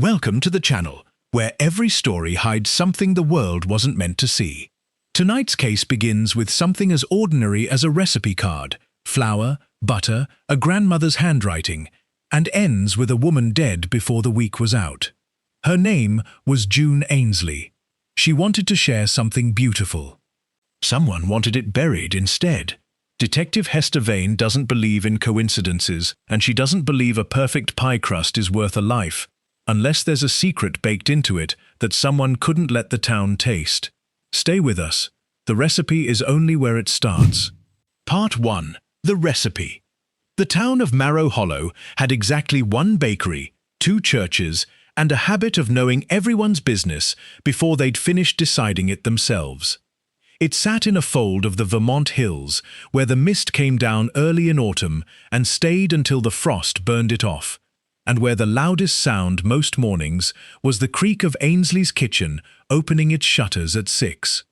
Welcome to the channel, where every story hides something the world wasn't meant to see. Tonight's case begins with something as ordinary as a recipe card, flour, butter, a grandmother's handwriting, and ends with a woman dead before the week was out. Her name was June Ainsley. She wanted to share something beautiful. Someone wanted it buried instead. Detective Hester Vane doesn't believe in coincidences, and she doesn't believe a perfect pie crust is worth a life, unless there's a secret baked into it that someone couldn't let the town taste. Stay with us. The recipe is only where it starts. Part 1. The recipe. The town of Marrow Hollow had exactly one bakery, 2 churches, and a habit of knowing everyone's business before they'd finished deciding it themselves. It sat in a fold of the Vermont hills, where the mist came down early in autumn and stayed until the frost burned it off, and where the loudest sound most mornings was the creak of Ainsley's kitchen opening its shutters at 6.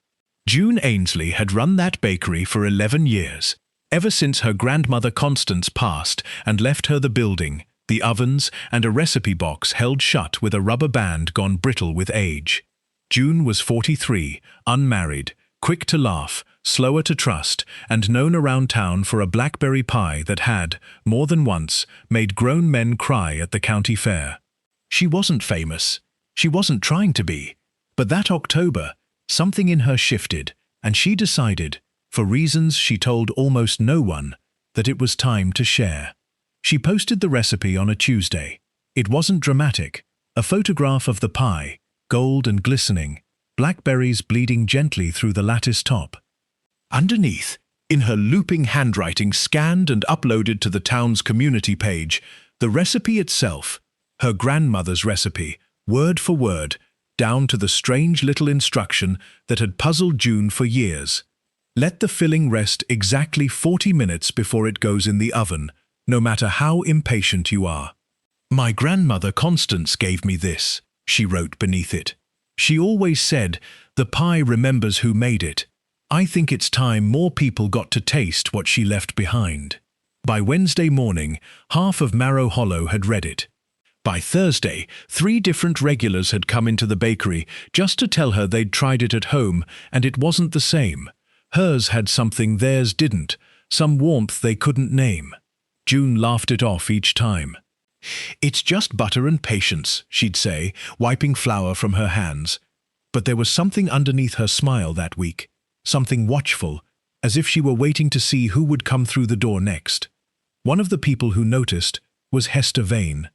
June Ainsley had run that bakery for 11 years, ever since her grandmother Constance passed and left her the building, the ovens, and a recipe box held shut with a rubber band gone brittle with age. June was 43, unmarried, quick to laugh, slower to trust, and known around town for a blackberry pie that had, more than once, made grown men cry at the county fair. She wasn't famous. She wasn't trying to be. But that October, something in her shifted, and she decided, for reasons she told almost no one, that it was time to share. She posted the recipe on a Tuesday. It wasn't dramatic. A photograph of the pie, gold and glistening, blackberries bleeding gently through the lattice top. Underneath, in her looping handwriting scanned and uploaded to the town's community page, the recipe itself, her grandmother's recipe, word for word, down to the strange little instruction that had puzzled June for years. Let the filling rest exactly 40 minutes before it goes in the oven, no matter how impatient you are. My grandmother Constance gave me this, she wrote beneath it. She always said, the pie remembers who made it. I think it's time more people got to taste what she left behind. By Wednesday morning, half of Marrow Hollow had read it. By Thursday, 3 different regulars had come into the bakery just to tell her they'd tried it at home and it wasn't the same. Hers had something theirs didn't, some warmth they couldn't name. June laughed it off each time. It's just butter and patience, she'd say, wiping flour from her hands. But there was something underneath her smile that week. Something watchful, as if she were waiting to see who would come through the door next. One of the people who noticed was Hester Vane.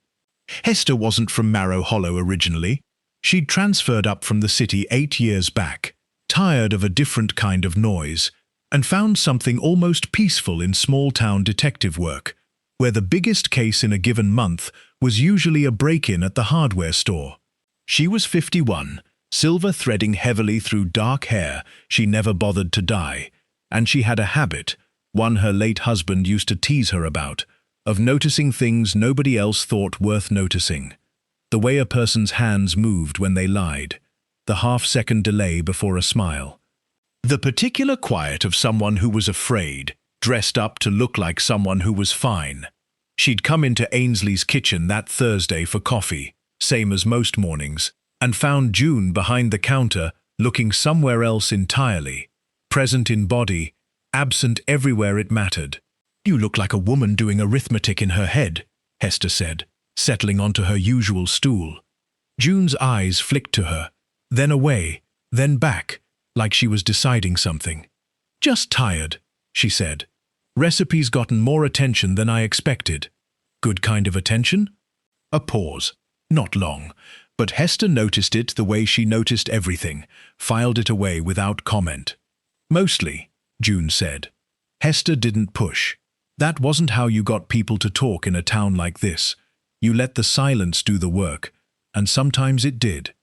Hester wasn't from Marrow Hollow originally. She'd transferred up from the city 8 years back, tired of a different kind of noise, and found something almost peaceful in small-town detective work, where the biggest case in a given month was usually a break-in at the hardware store. She was 51, silver threading heavily through dark hair she never bothered to dye, and she had a habit, one her late husband used to tease her about, of noticing things nobody else thought worth noticing. The way a person's hands moved when they lied, the half-second delay before a smile. The particular quiet of someone who was afraid, dressed up to look like someone who was fine. She'd come into Ainsley's kitchen that Thursday for coffee, same as most mornings, and found June behind the counter, looking somewhere else entirely, present in body, absent everywhere it mattered. You look like a woman doing arithmetic in her head, Hester said, settling onto her usual stool. June's eyes flicked to her, then away, then back, like she was deciding something. Just tired, she said. Recipe's gotten more attention than I expected. Good kind of attention? A pause. Not long. But Hester noticed it the way she noticed everything, filed it away without comment. Mostly, June said. Hester didn't push. That wasn't how you got people to talk in a town like this. You let the silence do the work, and sometimes it did.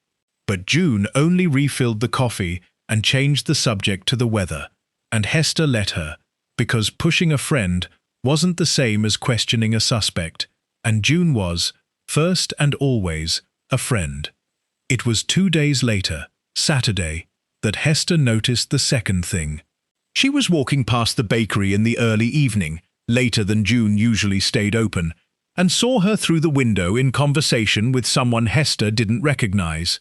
But June only refilled the coffee and changed the subject to the weather, and Hester let her, because pushing a friend wasn't the same as questioning a suspect, and June was, first and always, a friend. It was 2 days later, Saturday, that Hester noticed the second thing. She was walking past the bakery in the early evening, later than June usually stayed open, and saw her through the window in conversation with someone Hester didn't recognize.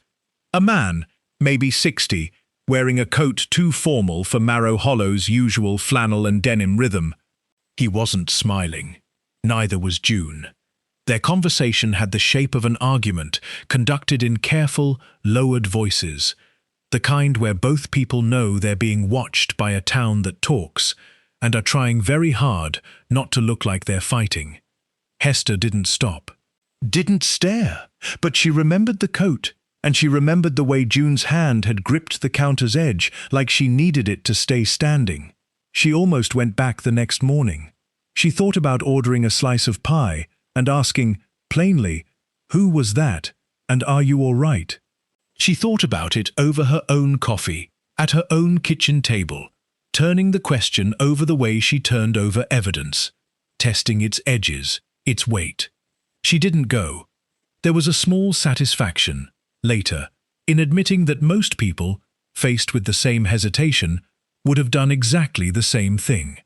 A man, maybe 60, wearing a coat too formal for Marrow Hollow's usual flannel and denim rhythm. He wasn't smiling. Neither was June. Their conversation had the shape of an argument, conducted in careful, lowered voices, the kind where both people know they're being watched by a town that talks, and are trying very hard not to look like they're fighting. Hester didn't stop, didn't stare, but she remembered the coat, and she remembered the way June's hand had gripped the counter's edge like she needed it to stay standing. She almost went back the next morning. She thought about ordering a slice of pie and asking, plainly, who was that, and are you all right? She thought about it over her own coffee, at her own kitchen table, turning the question over the way she turned over evidence, testing its edges, its weight. She didn't go. There was a small satisfaction, later, in admitting that most people, faced with the same hesitation, would have done exactly the same thing.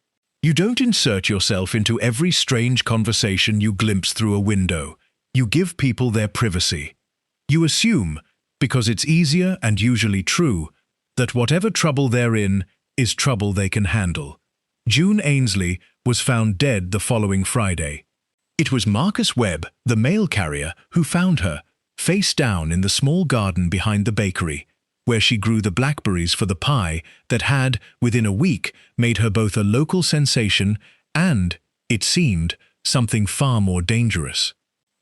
You don't insert yourself into every strange conversation you glimpse through a window. You give people their privacy. You assume, because it's easier and usually true, that whatever trouble they're in is trouble they can handle. June Ainsley was found dead the following Friday. It was Marcus Webb, the mail carrier, who found her, face down in the small garden behind the bakery, where she grew the blackberries for the pie that had, within a week, made her both a local sensation and, it seemed, something far more dangerous.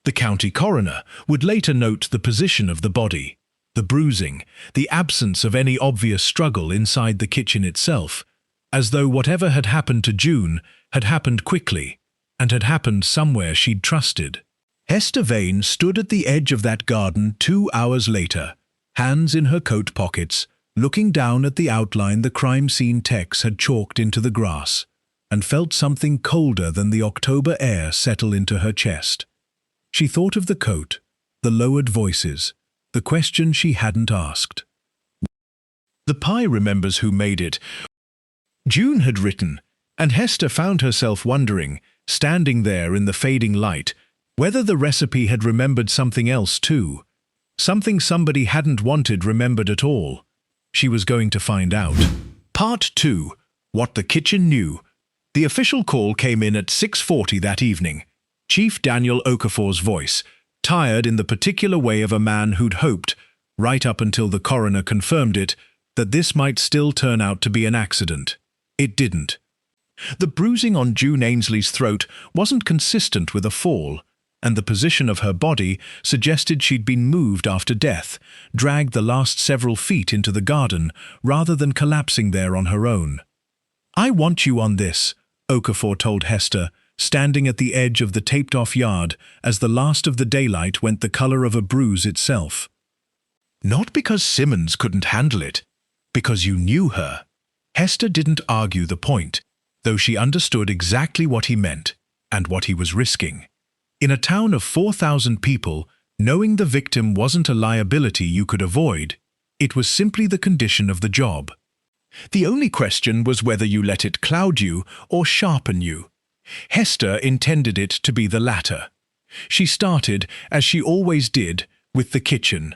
The county coroner would later note the position of the body, the bruising, the absence of any obvious struggle inside the kitchen itself, as though whatever had happened to June had happened quickly and had happened somewhere she'd trusted. Hester Vane stood at the edge of that garden 2 hours later, hands in her coat pockets, looking down at the outline the crime scene techs had chalked into the grass, and felt something colder than the October air settle into her chest. She thought of the coat, the lowered voices, the question she hadn't asked. The pie remembers who made it. June had written, and Hester found herself wondering, standing there in the fading light, whether the recipe had remembered something else too. Something somebody hadn't wanted remembered at all. She was going to find out. Part 2. What the Kitchen Knew. The official call came in at 6:40 that evening. Chief Daniel Okafor's voice, tired in the particular way of a man who'd hoped, right up until the coroner confirmed it, that this might still turn out to be an accident. It didn't. The bruising on June Ainsley's throat wasn't consistent with a fall, and the position of her body suggested she'd been moved after death, dragged the last several feet into the garden, rather than collapsing there on her own. "I want you on this," Okafor told Hester, standing at the edge of the taped-off yard as the last of the daylight went the color of a bruise itself. "Not because Simmons couldn't handle it, because you knew her." Hester didn't argue the point, though she understood exactly what he meant and what he was risking. In a town of 4,000 people, knowing the victim wasn't a liability you could avoid. It was simply the condition of the job. The only question was whether you let it cloud you or sharpen you. Hester intended it to be the latter. She started, as she always did, with the kitchen.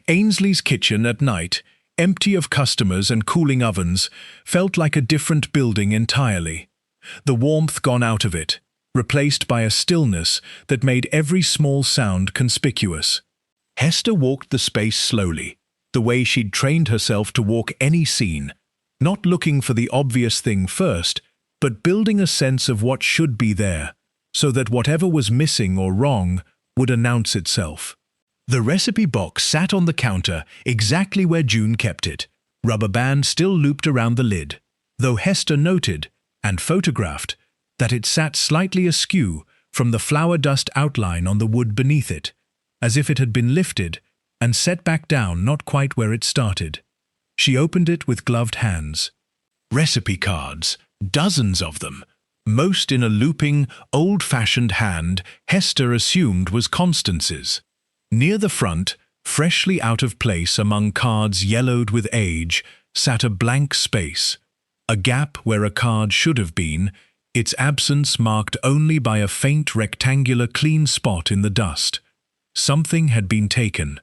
Ainsley's kitchen at night, empty of customers and cooling ovens, felt like a different building entirely. The warmth gone out of it, replaced by a stillness that made every small sound conspicuous. Hester walked the space slowly, the way she'd trained herself to walk any scene, not looking for the obvious thing first, but building a sense of what should be there, so that whatever was missing or wrong would announce itself. The recipe box sat on the counter exactly where June kept it, rubber band still looped around the lid, though Hester noted, and photographed, that it sat slightly askew from the flour dust outline on the wood beneath it, as if it had been lifted and set back down not quite where it started. She opened it with gloved hands. Recipe cards, dozens of them, most in a looping, old-fashioned hand Hester assumed was Constance's. Near the front, freshly out of place among cards yellowed with age, sat a blank space, a gap where a card should have been, its absence marked only by a faint rectangular clean spot in the dust. Something had been taken.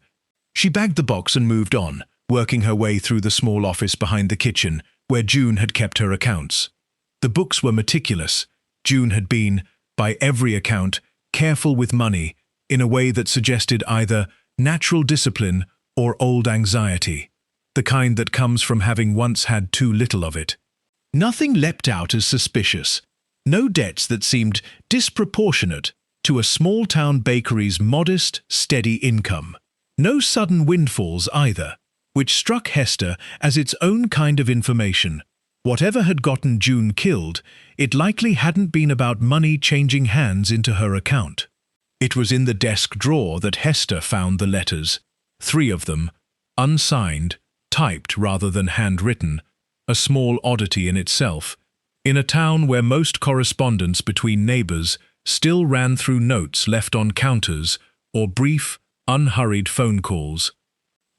She bagged the box and moved on, working her way through the small office behind the kitchen, where June had kept her accounts. The books were meticulous. June had been, by every account, careful with money, in a way that suggested either natural discipline or old anxiety, the kind that comes from having once had too little of it. Nothing leapt out as suspicious. No debts that seemed disproportionate to a small-town bakery's modest, steady income. No sudden windfalls either, which struck Hester as its own kind of information. Whatever had gotten June killed, it likely hadn't been about money changing hands into her account. It was in the desk drawer that Hester found the letters, 3 of them, unsigned, typed rather than handwritten, a small oddity in itself, in a town where most correspondence between neighbors still ran through notes left on counters or brief, unhurried phone calls.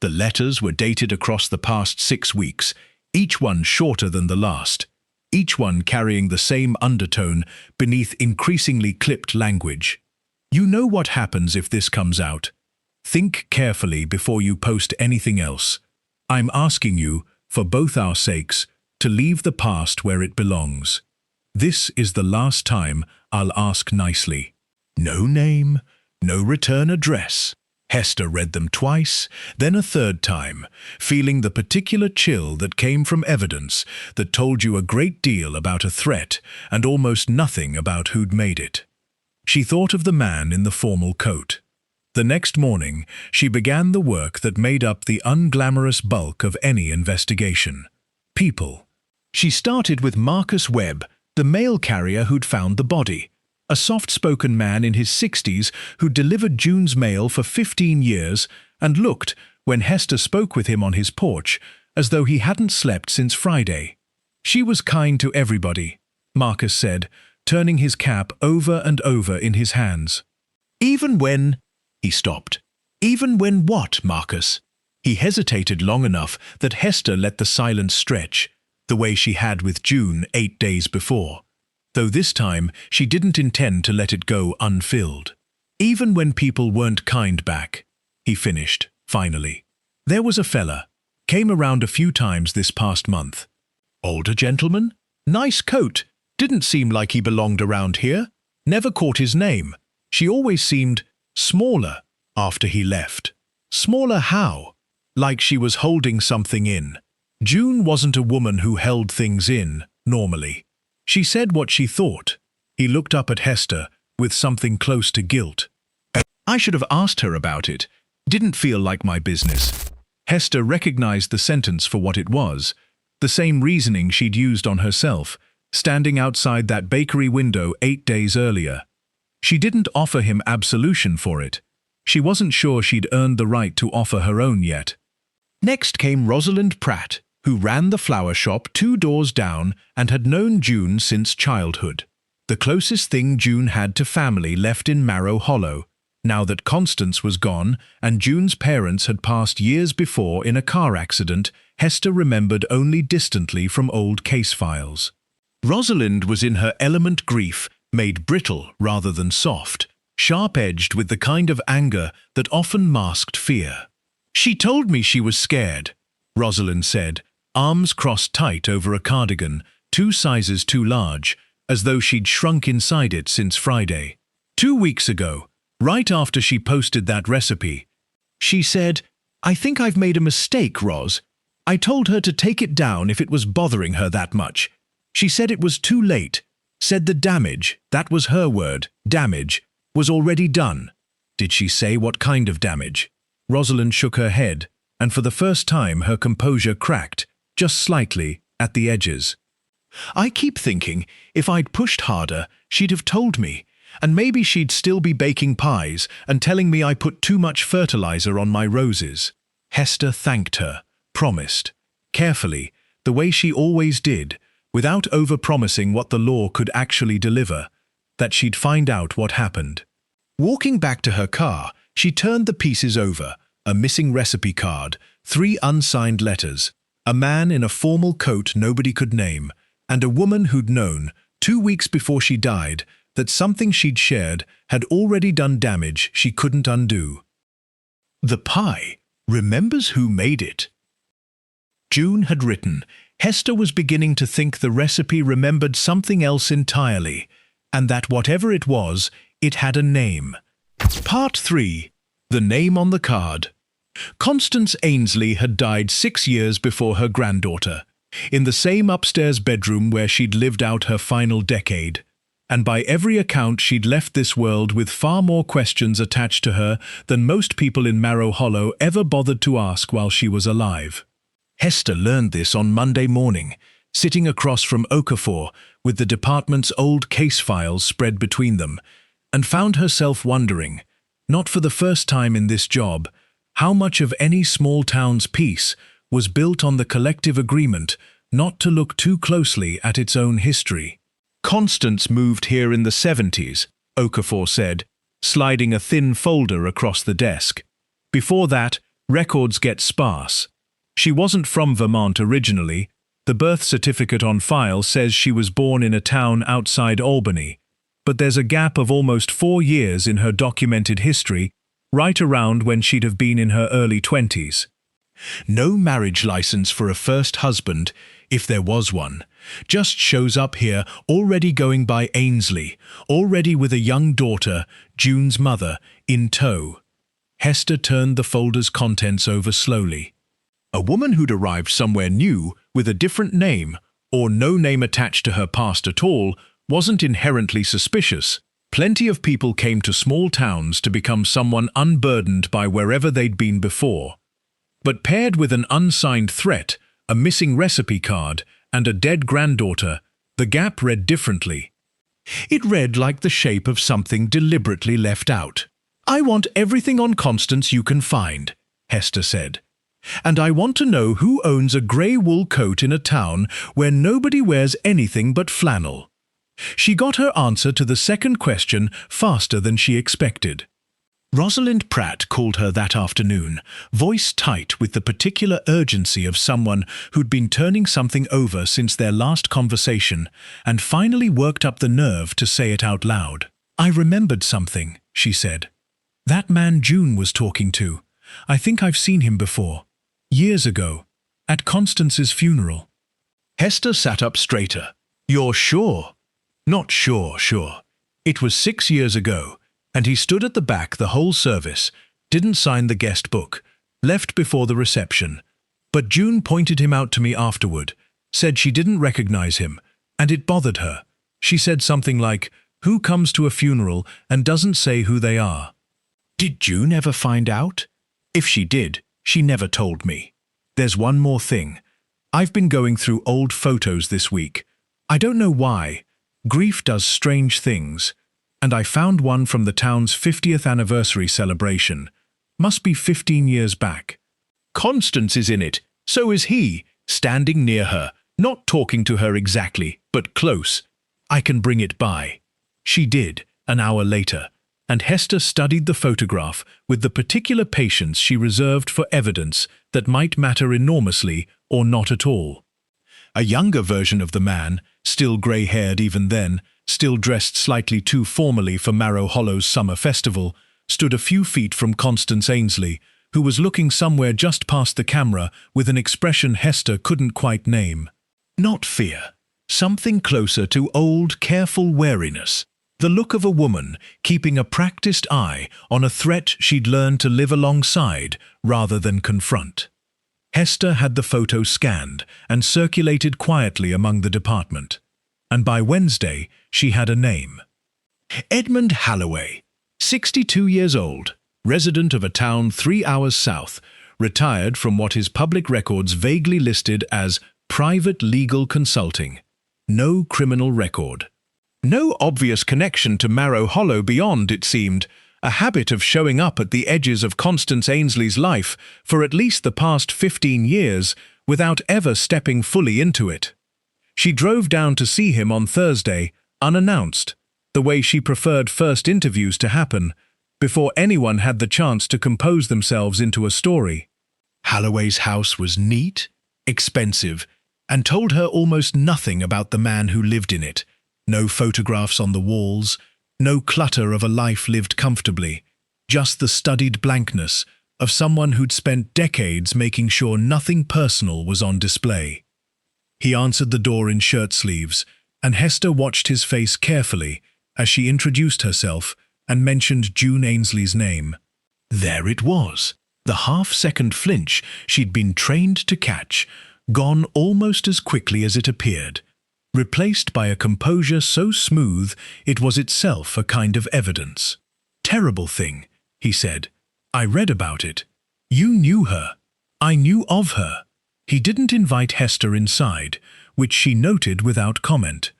The letters were dated across the past 6 weeks, each one shorter than the last, each one carrying the same undertone beneath increasingly clipped language. You know what happens if this comes out. Think carefully before you post anything else. I'm asking you, for both our sakes, to leave the past where it belongs. This is the last time I'll ask nicely. No name, no return address. Hester read them twice, then a third time, feeling the particular chill that came from evidence that told you a great deal about a threat and almost nothing about who'd made it. She thought of the man in the formal coat. The next morning, she began the work that made up the unglamorous bulk of any investigation. People. She started with Marcus Webb, the mail carrier who'd found the body, a soft-spoken man in his 60s who'd delivered June's mail for 15 years and looked, when Hester spoke with him on his porch, as though he hadn't slept since Friday. She was kind to everybody, Marcus said, turning his cap over and over in his hands. Even when... He stopped. Even when what, Marcus? He hesitated long enough that Hester let the silence stretch, the way she had with June 8 days before, though this time she didn't intend to let it go unfilled. Even when people weren't kind back, he finished, finally. There was a fella. Came around a few times this past month. Older gentleman? Nice coat. Didn't seem like he belonged around here. Never caught his name. She always seemed smaller after he left. Smaller how? Like she was holding something in. June wasn't a woman who held things in, normally. She said what she thought. He looked up at Hester with something close to guilt. I should have asked her about it. Didn't feel like my business. Hester recognized the sentence for what it was, the same reasoning she'd used on herself, standing outside that bakery window 8 days earlier. She didn't offer him absolution for it. She wasn't sure she'd earned the right to offer her own yet. Next came Rosalind Pratt, who ran the flower shop 2 doors down and had known June since childhood. The closest thing June had to family left in Marrow Hollow, now that Constance was gone and June's parents had passed years before in a car accident Hester remembered only distantly from old case files. Rosalind was in her element grief, made brittle rather than soft, sharp-edged with the kind of anger that often masked fear. She told me she was scared, Rosalind said, arms crossed tight over a cardigan, 2 sizes too large, as though she'd shrunk inside it since Friday. 2 weeks ago, right after she posted that recipe, she said, "I think I've made a mistake, Ros. I told her to take it down if it was bothering her that much. She said it was too late, said the damage, that was her word, damage, was already done." Did she say what kind of damage? Rosalind shook her head, and for the first time her composure cracked, just slightly, at the edges. I keep thinking, if I'd pushed harder, she'd have told me, and maybe she'd still be baking pies and telling me I put too much fertilizer on my roses. Hester thanked her, promised, carefully, the way she always did, without over-promising what the law could actually deliver, that she'd find out what happened. Walking back to her car, she turned the pieces over, a missing recipe card, 3 unsigned letters, a man in a formal coat nobody could name, and a woman who'd known, 2 weeks before she died, that something she'd shared had already done damage she couldn't undo. The pie remembers who made it. June had written, Hester was beginning to think the recipe remembered something else entirely, and that whatever it was, it had a name. Part 3. The Name on the Card. Constance Ainsley had died 6 years before her granddaughter, in the same upstairs bedroom where she'd lived out her final decade, and by every account she'd left this world with far more questions attached to her than most people in Marrow Hollow ever bothered to ask while she was alive. Hester learned this on Monday morning, sitting across from Okafor with the department's old case files spread between them, and found herself wondering, not for the first time in this job, how much of any small town's peace was built on the collective agreement not to look too closely at its own history. Constance moved here in the 70s, Okafor said, sliding a thin folder across the desk. Before that, records get sparse. She wasn't from Vermont originally. The birth certificate on file says she was born in a town outside Albany, but there's a gap of almost 4 years in her documented history, right around when she'd have been in her early 20s. No marriage license for a first husband, if there was one, just shows up here already going by Ainsley, already with a young daughter, June's mother, in tow. Hester turned the folder's contents over slowly. A woman who'd arrived somewhere new with a different name, or no name attached to her past at all, wasn't inherently suspicious. Plenty of people came to small towns to become someone unburdened by wherever they'd been before. But paired with an unsigned threat, a missing recipe card, and a dead granddaughter, the gap read differently. It read like the shape of something deliberately left out. "I want everything on Constance you can find," Hester said. "And I want to know who owns a grey wool coat in a town where nobody wears anything but flannel." She got her answer to the second question faster than she expected. Rosalind Pratt called her that afternoon, voice tight with the particular urgency of someone who'd been turning something over since their last conversation, and finally worked up the nerve to say it out loud. "I remembered something," she said. "That man June was talking to. I think I've seen him before. Years ago. At Constance's funeral." Hester sat up straighter. "You're sure?" "Not sure. It was 6 years ago, and he stood at the back the whole service, didn't sign the guest book, left before the reception. But June pointed him out to me afterward, said she didn't recognize him, and it bothered her. She said something like, 'Who comes to a funeral and doesn't say who they are?'" "Did June ever find out?" "If she did, she never told me. There's one more thing. I've been going through old photos this week. I don't know why. Grief does strange things. And I found one from the town's 50th anniversary celebration. Must be 15 years back. Constance is in it, so is he, standing near her, not talking to her exactly, but close. I can bring it by." She did, an hour later, and Hester studied the photograph with the particular patience she reserved for evidence that might matter enormously or not at all. A younger version of the man, still grey-haired even then, still dressed slightly too formally for Marrow Hollow's summer festival, stood a few feet from Constance Ainsley, who was looking somewhere just past the camera with an expression Hester couldn't quite name. Not fear. Something closer to old, careful wariness. The look of a woman keeping a practiced eye on a threat she'd learned to live alongside rather than confront. Hester had the photo scanned and circulated quietly among the department, and by Wednesday she had a name. Edmund Halloway, 62 years old, resident of a town 3 hours south, retired from what his public records vaguely listed as private legal consulting. No criminal record. No obvious connection to Marrow Hollow beyond, it seemed, a habit of showing up at the edges of Constance Ainsley's life for at least the past 15 years without ever stepping fully into it. She drove down to see him on Thursday, unannounced, the way she preferred first interviews to happen, before anyone had the chance to compose themselves into a story. Halloway's house was neat, expensive, and told her almost nothing about the man who lived in it, No photographs on the walls, no clutter of a life lived comfortably, just the studied blankness of someone who'd spent decades making sure nothing personal was on display. He answered the door in shirt sleeves, and Hester watched his face carefully as she introduced herself and mentioned June Ainsley's name. There it was, the half-second flinch she'd been trained to catch, gone almost as quickly as it appeared, replaced by a composure so smooth it was itself a kind of evidence. "Terrible thing," he said. "I read about it. You knew her. I knew of her." He didn't invite Hester inside, which she noted without comment.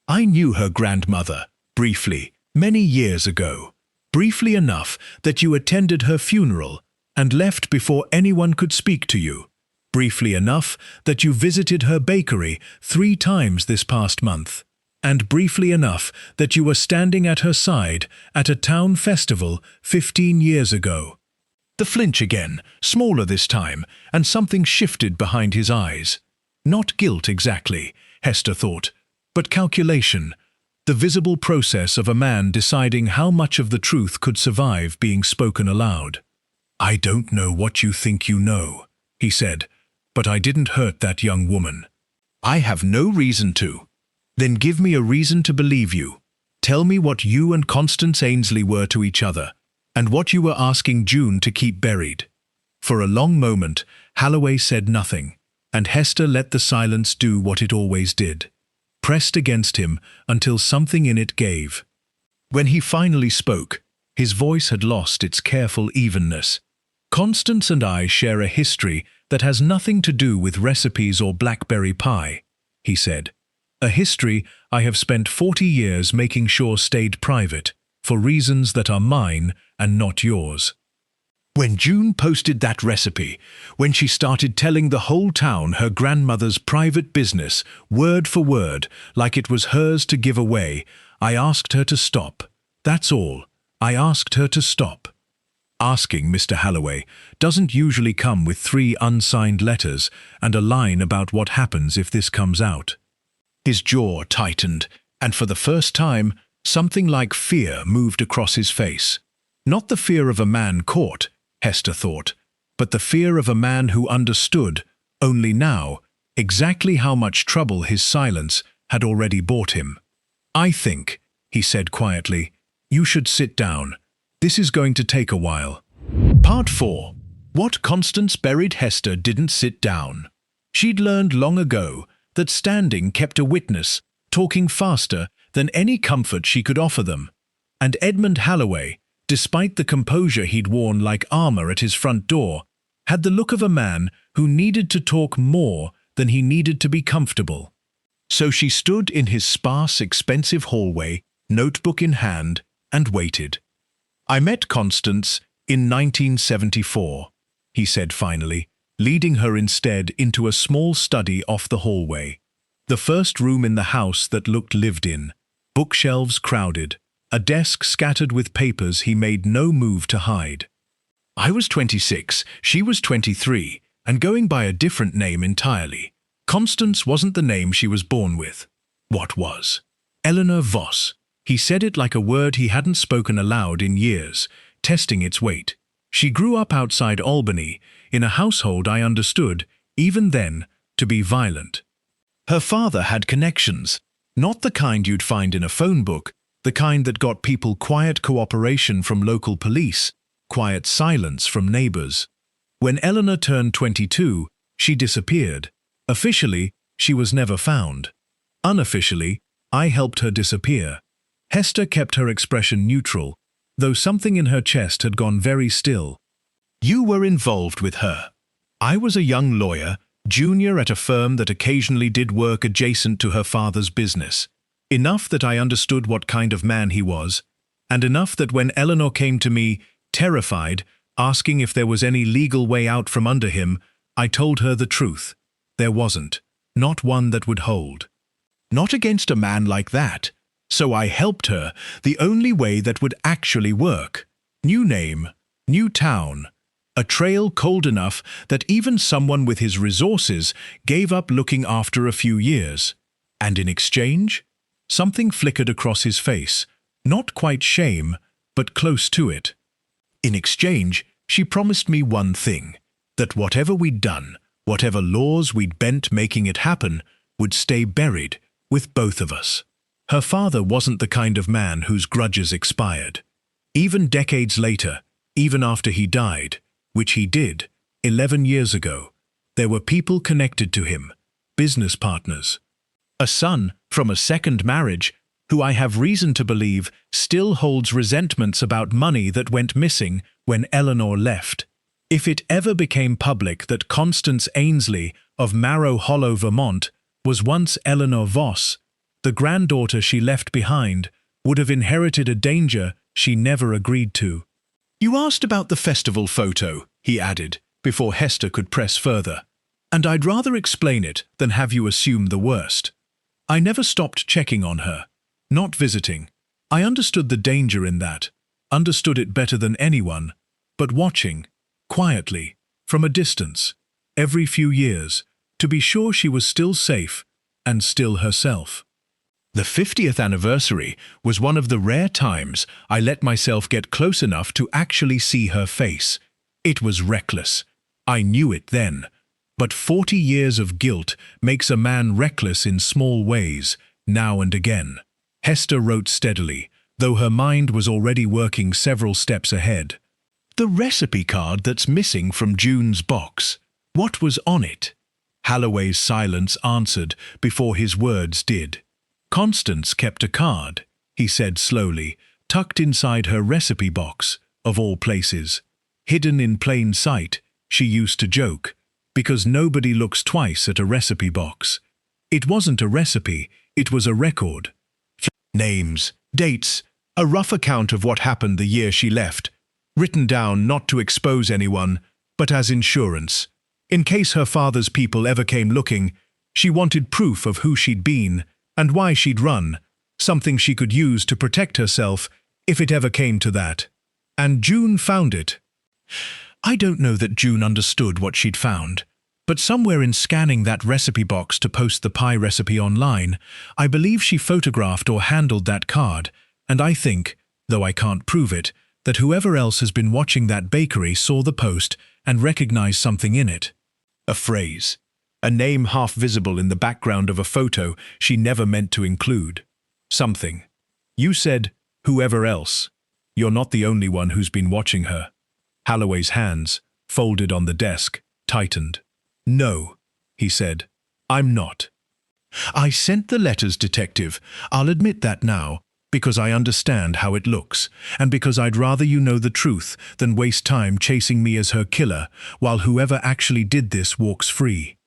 "I knew her grandmother, briefly, many years ago. Briefly enough that you attended her funeral and left before anyone could speak to you. Briefly enough that you visited her bakery 3 times this past month. And briefly enough that you were standing at her side at a town festival 15 years ago." The flinch again, smaller this time, and something shifted behind his eyes. Not guilt exactly, Hester thought, but calculation, the visible process of a man deciding how much of the truth could survive being spoken aloud. "I don't know what you think you know," he said, "but I didn't hurt that young woman. I have no reason to." "Then give me a reason to believe you. Tell me what you and Constance Ainsley were to each other, and what you were asking June to keep buried." For a long moment, Halloway said nothing, and Hester let the silence do what it always did, pressed against him until something in it gave. When he finally spoke, his voice had lost its careful evenness. "Constance and I share a history that has nothing to do with recipes or blackberry pie," he said. "A history I have spent 40 years making sure stayed private, for reasons that are mine and not yours. When June posted that recipe, when she started telling the whole town her grandmother's private business, word for word, like it was hers to give away, I asked her to stop. That's all. I asked her to stop." Asking, Mr. Halloway, doesn't usually come with 3 unsigned letters and a line about what happens if this comes out. His jaw tightened, and for the first time, something like fear moved across his face. Not the fear of a man caught, Hester thought, but the fear of a man who understood, only now, exactly how much trouble his silence had already brought him. "I think," he said quietly, "you should sit down. This is going to take a while." Part 4. What Constance buried Hester didn't sit down. She'd learned long ago that standing kept a witness, talking faster than any comfort she could offer them. And Edmund Halloway, despite the composure he'd worn like armor at his front door, had the look of a man who needed to talk more than he needed to be comfortable. So she stood in his sparse, expensive hallway, notebook in hand, and waited. "I met Constance in 1974, he said finally, leading her instead into a small study off the hallway. The first room in the house that looked lived in, bookshelves crowded, a desk scattered with papers he made no move to hide. I was 26, she was 23, and going by a different name entirely. Constance wasn't the name she was born with. What was? Eleanor Voss. He said it like a word he hadn't spoken aloud in years, testing its weight. She grew up outside Albany, in a household I understood, even then, to be violent. Her father had connections, not the kind you'd find in a phone book, the kind that got people quiet cooperation from local police, quiet silence from neighbors. When Eleanor turned 22, she disappeared. Officially, she was never found. Unofficially, I helped her disappear. Hester kept her expression neutral, though something in her chest had gone very still. You were involved with her. I was a young lawyer, junior at a firm that occasionally did work adjacent to her father's business. Enough that I understood what kind of man he was, and enough that when Eleanor came to me, terrified, asking if there was any legal way out from under him, I told her the truth. There wasn't. Not one that would hold. Not against a man like that. So I helped her, the only way that would actually work. New name, new town. A trail cold enough that even someone with his resources gave up looking after a few years. And in exchange? Something flickered across his face, not quite shame, but close to it. In exchange, she promised me one thing, that whatever we'd done, whatever laws we'd bent making it happen, would stay buried with both of us. Her father wasn't the kind of man whose grudges expired. Even decades later, even after he died, which he did, 11 years ago, there were people connected to him, business partners. A son from a second marriage, who I have reason to believe still holds resentments about money that went missing when Eleanor left. If it ever became public that Constance Ainsley of Marrow Hollow, Vermont, was once Eleanor Voss, the granddaughter she left behind would have inherited a danger she never agreed to. "You asked about the festival photo," he added, before Hester could press further. "And I'd rather explain it than have you assume the worst. I never stopped checking on her, not visiting. I understood the danger in that, understood it better than anyone, but watching, quietly, from a distance, every few years, to be sure she was still safe and still herself. The 50th anniversary was one of the rare times I let myself get close enough to actually see her face. It was reckless. I knew it then. But 40 years of guilt makes a man reckless in small ways, now and again. Hester wrote steadily, though her mind was already working several steps ahead. "The recipe card that's missing from June's box. What was on it?" Halloway's silence answered before his words did. "Constance kept a card," he said slowly, "tucked inside her recipe box, of all places. Hidden in plain sight, she used to joke, because nobody looks twice at a recipe box. It wasn't a recipe, it was a record. Names, dates, a rough account of what happened the year she left, written down not to expose anyone, but as insurance. In case her father's people ever came looking, she wanted proof of who she'd been and why she'd run, something she could use to protect herself if it ever came to that. And June found it." I don't know that June understood what she'd found, but somewhere in scanning that recipe box to post the pie recipe online, I believe she photographed or handled that card, and I think, though I can't prove it, that whoever else has been watching that bakery saw the post and recognized something in it. A phrase, a name half visible in the background of a photo she never meant to include. Something. "You said, whoever else. You're not the only one who's been watching her." Halloway's hands, folded on the desk, tightened. "No," he said, "I'm not. I sent the letters, Detective. I'll admit that now, because I understand how it looks, and because I'd rather you know the truth than waste time chasing me as her killer while whoever actually did this walks free.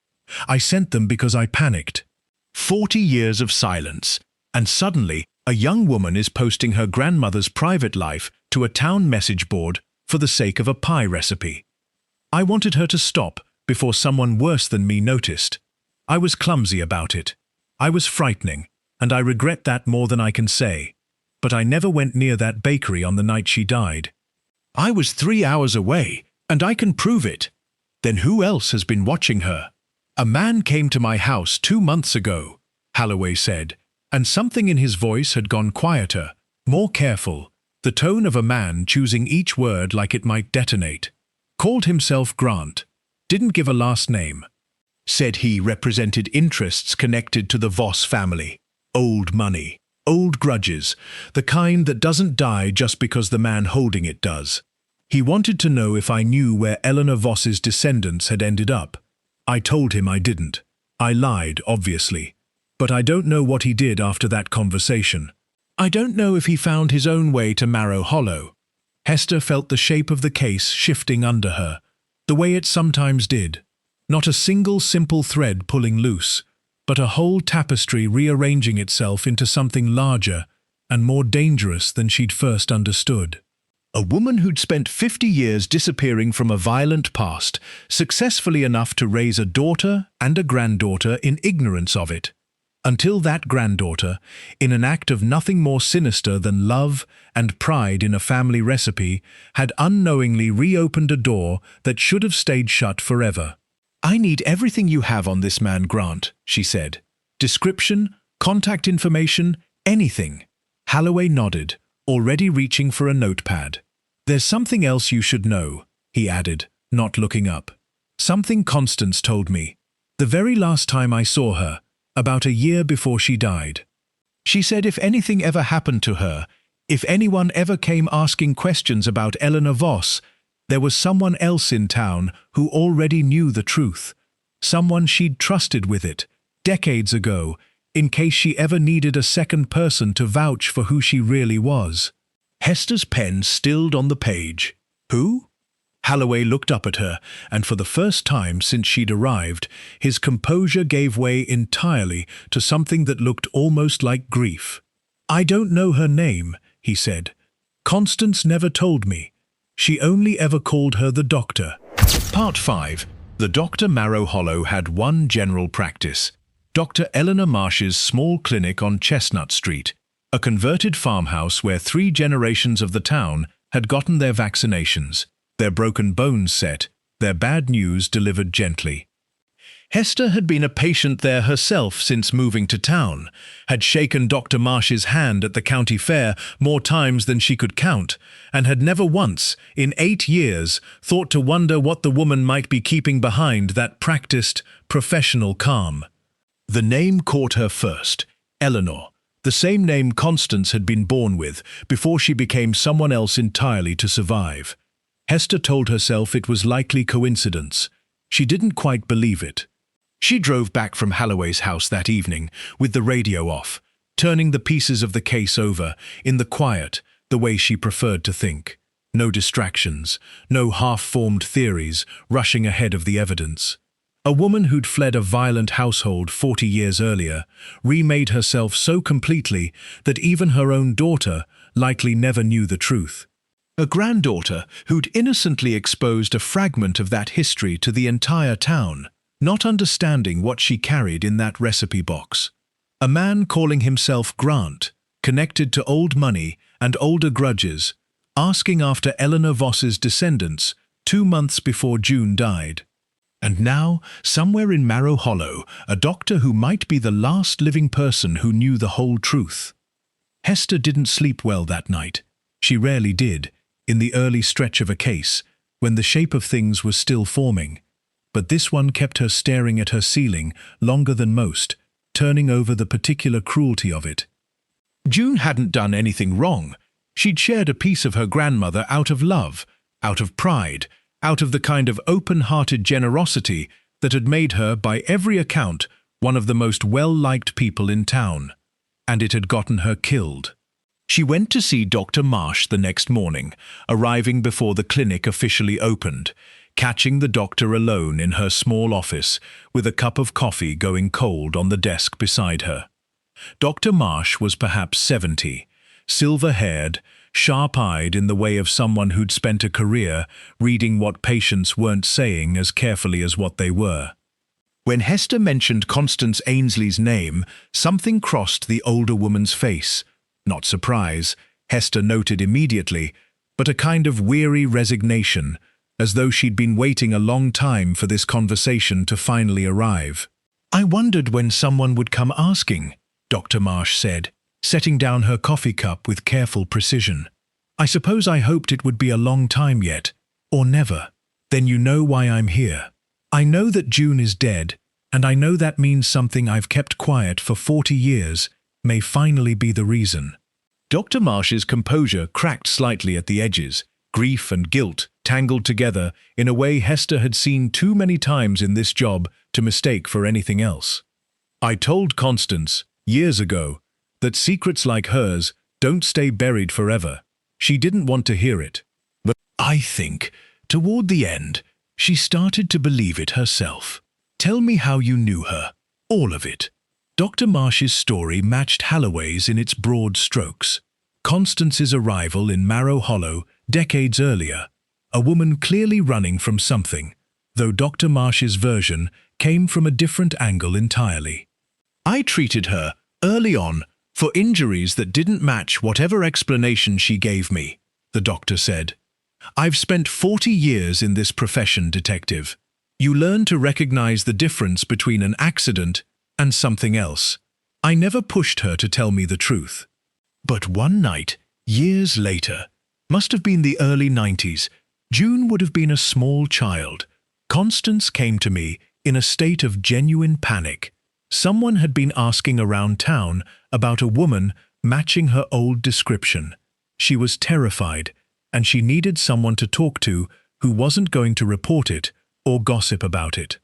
I sent them because I panicked." 40 years of silence, and suddenly a young woman is posting her grandmother's private life to a town message board for the sake of a pie recipe. I wanted her to stop before someone worse than me noticed. I was clumsy about it. I was frightening, and I regret that more than I can say. But I never went near that bakery on the night she died. I was 3 hours away, and I can prove it. Then who else has been watching her? "A man came to my house 2 months ago," Halloway said, and something in his voice had gone quieter, more careful, the tone of a man choosing each word like it might detonate. "Called himself Grant. Didn't give a last name. Said he represented interests connected to the Voss family. Old money, old grudges, the kind that doesn't die just because the man holding it does. He wanted to know if I knew where Eleanor Voss's descendants had ended up. I told him I didn't. I lied, obviously. But I don't know what he did after that conversation. I don't know if he found his own way to Marrow Hollow." Hester felt the shape of the case shifting under her, the way it sometimes did. Not a single simple thread pulling loose, but a whole tapestry rearranging itself into something larger and more dangerous than she'd first understood. A woman who'd spent 50 years disappearing from a violent past, successfully enough to raise a daughter and a granddaughter in ignorance of it. Until that granddaughter, in an act of nothing more sinister than love and pride in a family recipe, had unknowingly reopened a door that should have stayed shut forever. "I need everything you have on this man Grant," she said. "Description, contact information, Anything. Holloway nodded, already reaching for a notepad. There's something else you should know, he added, not looking up. Something Constance told me. The very last time I saw her, about a year before she died. She said if anything ever happened to her, if anyone ever came asking questions about Eleanor Voss, there was someone else in town who already knew the truth. Someone she'd trusted with it, decades ago, in case she ever needed a second person to vouch for who she really was. Hester's pen stilled on the page. Who? Holloway looked up at her, and for the first time since she'd arrived, his composure gave way entirely to something that looked almost like grief. I don't know her name, he said. Constance never told me. She only ever called her the doctor. Part 5. The Dr. Marrow Hollow had one general practice. Dr. Eleanor Marsh's small clinic on Chestnut Street, a converted farmhouse where 3 generations of the town had gotten their vaccinations, their broken bones set, their bad news delivered gently. Hester had been a patient there herself since moving to town, had shaken Dr. Marsh's hand at the county fair more times than she could count, and had never once, in 8 years, thought to wonder what the woman might be keeping behind that practiced, professional calm. The name caught her first, Eleanor, the same name Constance had been born with before she became someone else entirely to survive. Hester told herself it was likely coincidence. She didn't quite believe it. She drove back from Holloway's house that evening, with the radio off, turning the pieces of the case over, in the quiet, the way she preferred to think. No distractions, no half-formed theories rushing ahead of the evidence. A woman who'd fled a violent household 40 years earlier remade herself so completely that even her own daughter likely never knew the truth. A granddaughter who'd innocently exposed a fragment of that history to the entire town, not understanding what she carried in that recipe box. A man calling himself Grant, connected to old money and older grudges, asking after Eleanor Voss's descendants 2 months before June died. And now, somewhere in Marrow Hollow, a doctor who might be the last living person who knew the whole truth. Hester didn't sleep well that night. She rarely did, in the early stretch of a case, when the shape of things was still forming. But this one kept her staring at her ceiling longer than most, turning over the particular cruelty of it. June hadn't done anything wrong. She'd shared a piece of her grandmother out of love, out of pride, out of the kind of open-hearted generosity that had made her, by every account, one of the most well-liked people in town. And it had gotten her killed. She went to see Dr. Marsh the next morning, arriving before the clinic officially opened, catching the doctor alone in her small office, with a cup of coffee going cold on the desk beside her. Dr. Marsh was perhaps 70, silver-haired, sharp-eyed in the way of someone who'd spent a career reading what patients weren't saying as carefully as what they were. When Hester mentioned Constance Ainsley's name, something crossed the older woman's face. Not surprise, Hester noted immediately, but a kind of weary resignation, as though she'd been waiting a long time for this conversation to finally arrive. I wondered when someone would come asking, Dr. Marsh said, setting down her coffee cup with careful precision. I suppose I hoped it would be a long time yet, or never. Then you know why I'm here. I know that June is dead, and I know that means something I've kept quiet for 40 years may finally be the reason. Dr. Marsh's composure cracked slightly at the edges, grief and guilt tangled together in a way Hester had seen too many times in this job to mistake for anything else. I told Constance, years ago, that secrets like hers don't stay buried forever. She didn't want to hear it. But I think, toward the end, she started to believe it herself. Tell me how you knew her. All of it. Dr. Marsh's story matched Holloway's in its broad strokes. Constance's arrival in Marrow Hollow decades earlier, a woman clearly running from something, though Dr. Marsh's version came from a different angle entirely. I treated her, early on, for injuries that didn't match whatever explanation she gave me, the doctor said. I've spent 40 years in this profession, detective. You learn to recognize the difference between an accident and something else. I never pushed her to tell me the truth. But one night, years later, must have been the early 90s, June would have been a small child. Constance came to me in a state of genuine panic. Someone had been asking around town about a woman matching her old description. She was terrified, and she needed someone to talk to who wasn't going to report it or gossip about it.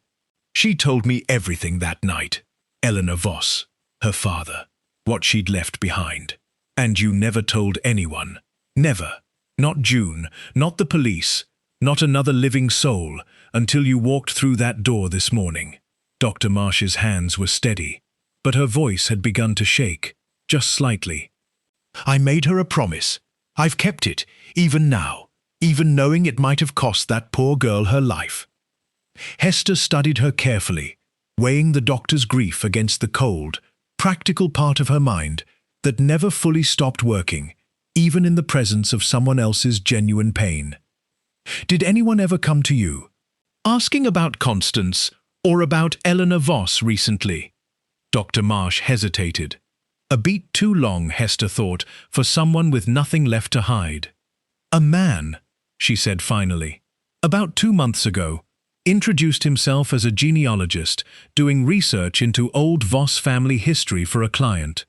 She told me everything that night. Eleanor Voss, her father, what she'd left behind. And you never told anyone. Never. Not June, not the police, not another living soul, until you walked through that door this morning. Dr. Marsh's hands were steady, but her voice had begun to shake, just slightly. I made her a promise. I've kept it, even now, even knowing it might have cost that poor girl her life. Hester studied her carefully, weighing the doctor's grief against the cold, practical part of her mind that never fully stopped working, even in the presence of someone else's genuine pain. Did anyone ever come to you, asking about Constance or about Eleanor Voss recently? Dr. Marsh hesitated. A beat too long, Hester thought, for someone with nothing left to hide. A man, she said finally, about 2 months ago, introduced himself as a genealogist doing research into old Voss family history for a client.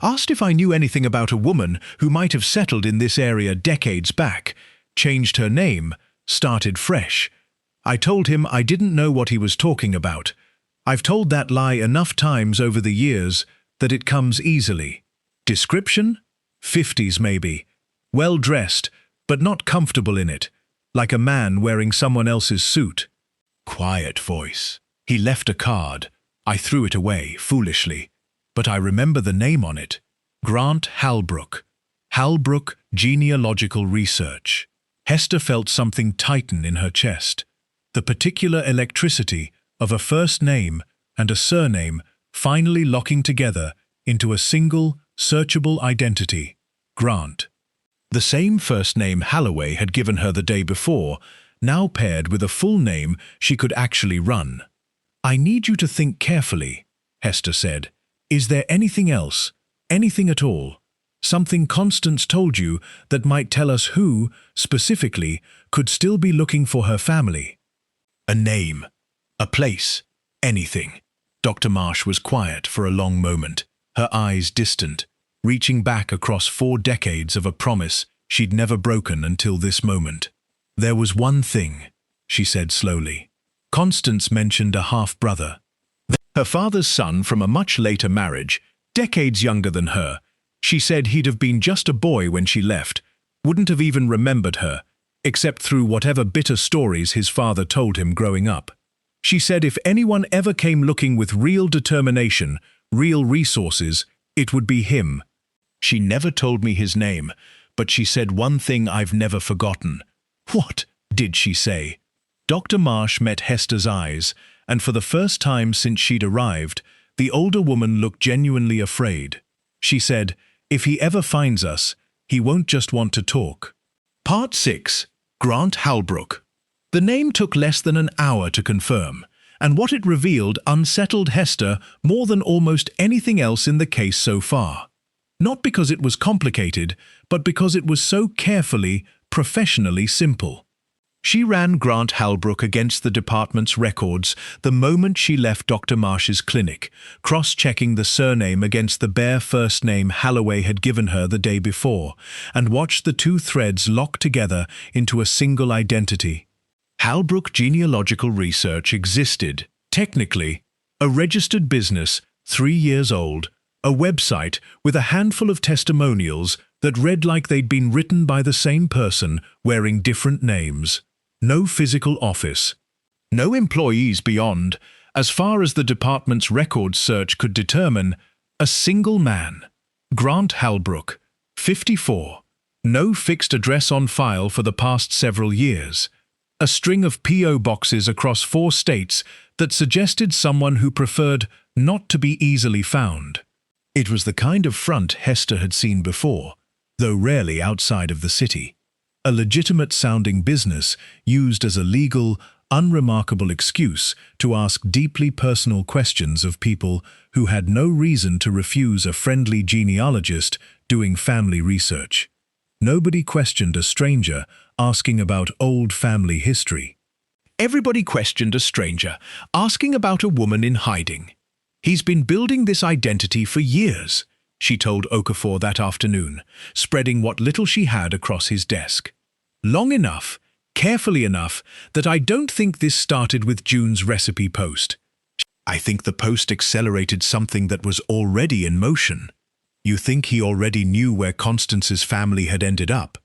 Asked if I knew anything about a woman who might have settled in this area decades back, changed her name, started fresh. I told him I didn't know what he was talking about. I've told that lie enough times over the years that it comes easily. Description? 50s maybe. Well-dressed, but not comfortable in it, like a man wearing someone else's suit. Quiet voice. He left a card. I threw it away, foolishly. But I remember the name on it. Grant Halbrook. Halbrook Genealogical Research. Hester felt something tighten in her chest. The particular electricity of a first name and a surname finally locking together into a single, searchable identity. Grant. The same first name Halloway had given her the day before, now paired with a full name she could actually run. I need you to think carefully, Hester said. Is there anything else, anything at all, something Constance told you that might tell us who, specifically, could still be looking for her family? A name, a place, anything. Dr. Marsh was quiet for a long moment, her eyes distant, reaching back across 4 decades of a promise she'd never broken until this moment. There was one thing, she said slowly. Constance mentioned a half-brother. Her father's son from a much later marriage, decades younger than her. She said he'd have been just a boy when she left, wouldn't have even remembered her, except through whatever bitter stories his father told him growing up. She said if anyone ever came looking with real determination, real resources, it would be him. She never told me his name, but she said one thing I've never forgotten. What did she say? Dr. Marsh met Hester's eyes, and for the first time since she'd arrived, the older woman looked genuinely afraid. She said, if he ever finds us, he won't just want to talk. Part 6. Grant Halbrook. The name took less than an hour to confirm, and what it revealed unsettled Hester more than almost anything else in the case so far. Not because it was complicated, but because it was so carefully, professionally simple. She ran Grant Halbrook against the department's records the moment she left Dr. Marsh's clinic, cross-checking the surname against the bare first name Halloway had given her the day before, and watched the 2 threads lock together into a single identity. Halbrook Genealogical Research existed, technically, a registered business, 3 years old, a website with a handful of testimonials that read like they'd been written by the same person wearing different names. No physical office. No employees beyond, as far as the department's records search could determine, a single man. Grant Halbrook, 54. No fixed address on file for the past several years. A string of P.O. boxes across 4 states that suggested someone who preferred not to be easily found. It was the kind of front Hester had seen before, though rarely outside of the city. A legitimate-sounding business used as a legal, unremarkable excuse to ask deeply personal questions of people who had no reason to refuse a friendly genealogist doing family research. Nobody questioned a stranger asking about old family history. Everybody questioned a stranger asking about a woman in hiding. He's been building this identity for years, she told Okafor that afternoon, spreading what little she had across his desk. Long enough, carefully enough, that I don't think this started with June's recipe post. I think the post accelerated something that was already in motion. You think he already knew where Constance's family had ended up?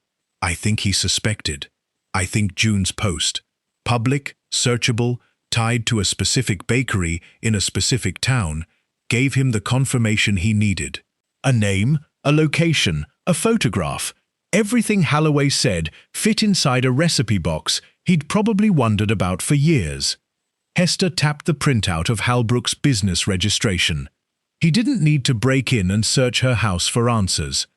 I think he suspected. I think June's post, public, searchable, tied to a specific bakery in a specific town, gave him the confirmation he needed. A name, a location, a photograph. Everything Halloway said fit inside a recipe box he'd probably wondered about for years. Hester tapped the printout of Halbrook's business registration. He didn't need to break in and search her house for answers.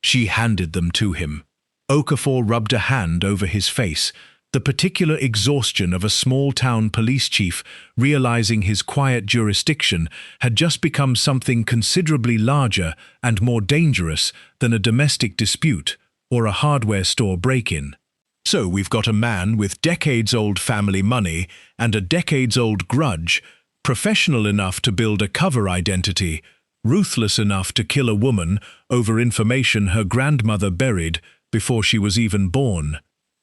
She handed them to him. Okafor rubbed a hand over his face, the particular exhaustion of a small-town police chief realizing his quiet jurisdiction had just become something considerably larger and more dangerous than a domestic dispute or a hardware store break-in. So we've got a man with decades-old family money and a decades-old grudge, professional enough to build a cover identity, ruthless enough to kill a woman over information her grandmother buried before she was even born.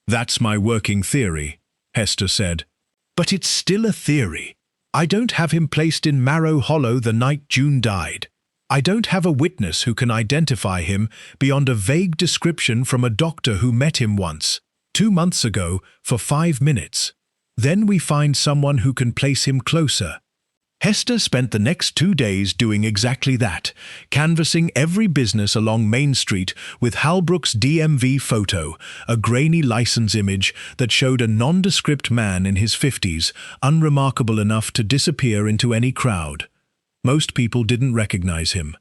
That's my working theory, Hester said. But it's still a theory. I don't have him placed in Marrow Hollow the night June died. I don't have a witness who can identify him beyond a vague description from a doctor who met him once, 2 months ago, for 5 minutes. Then we find someone who can place him closer. Hester spent the next 2 days doing exactly that, canvassing every business along Main Street with Halbrook's DMV photo, a grainy license image that showed a nondescript man in his 50s, unremarkable enough to disappear into any crowd. Most people didn't recognize him.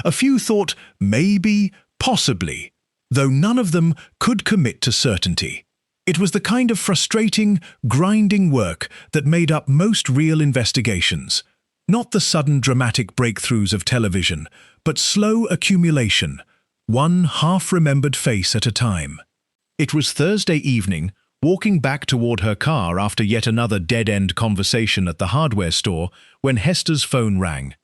A few thought maybe, possibly, though none of them could commit to certainty. It was the kind of frustrating, grinding work that made up most real investigations. Not the sudden dramatic breakthroughs of television, but slow accumulation, one half-remembered face at a time. It was Thursday evening, walking back toward her car after yet another dead-end conversation at the hardware store, when Hester's phone rang.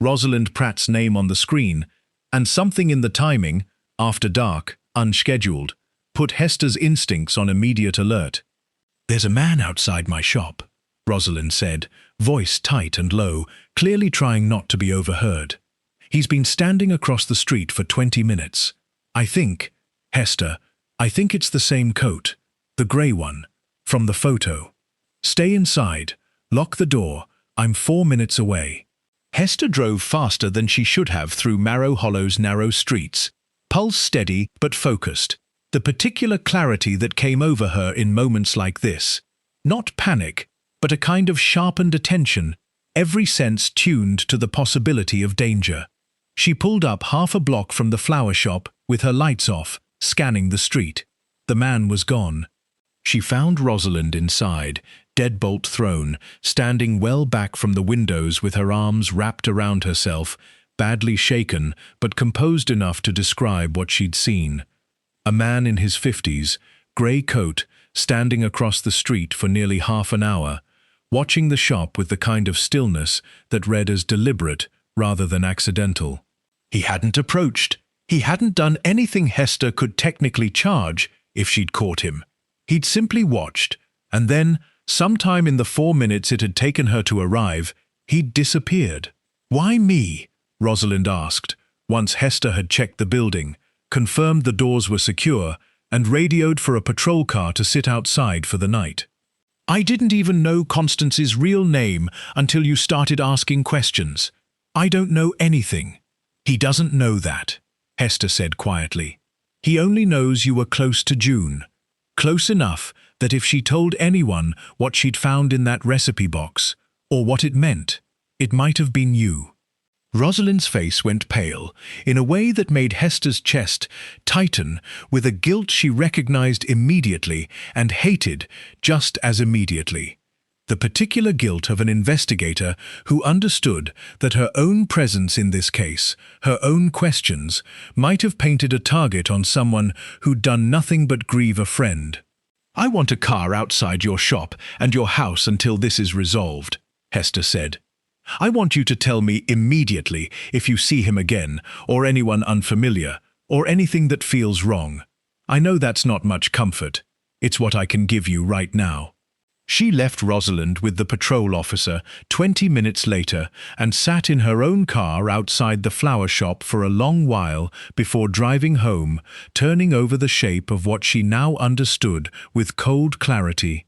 Rosalind Pratt's name on the screen, and something in the timing, after dark, unscheduled, put Hester's instincts on immediate alert. "There's a man outside my shop," Rosalind said, voice tight and low, clearly trying not to be overheard. "He's been standing across the street for 20 minutes. I think, Hester, I think it's the same coat, the grey one, from the photo. Stay inside, lock the door, I'm 4 minutes away." Hester drove faster than she should have through Marrow Hollow's narrow streets, pulse steady but focused, the particular clarity that came over her in moments like this. Not panic, but a kind of sharpened attention, every sense tuned to the possibility of danger. She pulled up half a block from the flower shop with her lights off, scanning the street. The man was gone. She found Rosalind inside, deadbolt thrown, standing well back from the windows with her arms wrapped around herself, badly shaken but composed enough to describe what she'd seen. A man in his 50s, grey coat, standing across the street for nearly half an hour, watching the shop with the kind of stillness that read as deliberate rather than accidental. He hadn't approached. He hadn't done anything Hester could technically charge if she'd caught him. He'd simply watched, and then, sometime in the 4 minutes it had taken her to arrive, he'd disappeared. "Why me?" Rosalind asked, once Hester had checked the building, confirmed the doors were secure, and radioed for a patrol car to sit outside for the night. "I didn't even know Constance's real name until you started asking questions. I don't know anything." "He doesn't know that," Hester said quietly. "He only knows you were close to June. Close enough that if she told anyone what she'd found in that recipe box, or what it meant, it might have been you." Rosalind's face went pale, in a way that made Hester's chest tighten with a guilt she recognized immediately and hated just as immediately. The particular guilt of an investigator who understood that her own presence in this case, her own questions, might have painted a target on someone who'd done nothing but grieve a friend. "I want a car outside your shop and your house until this is resolved," Hester said. "I want you to tell me immediately if you see him again, or anyone unfamiliar, or anything that feels wrong. I know that's not much comfort. It's what I can give you right now." She left Rosalind with the patrol officer 20 minutes later and sat in her own car outside the flower shop for a long while before driving home, turning over the shape of what she now understood with cold clarity.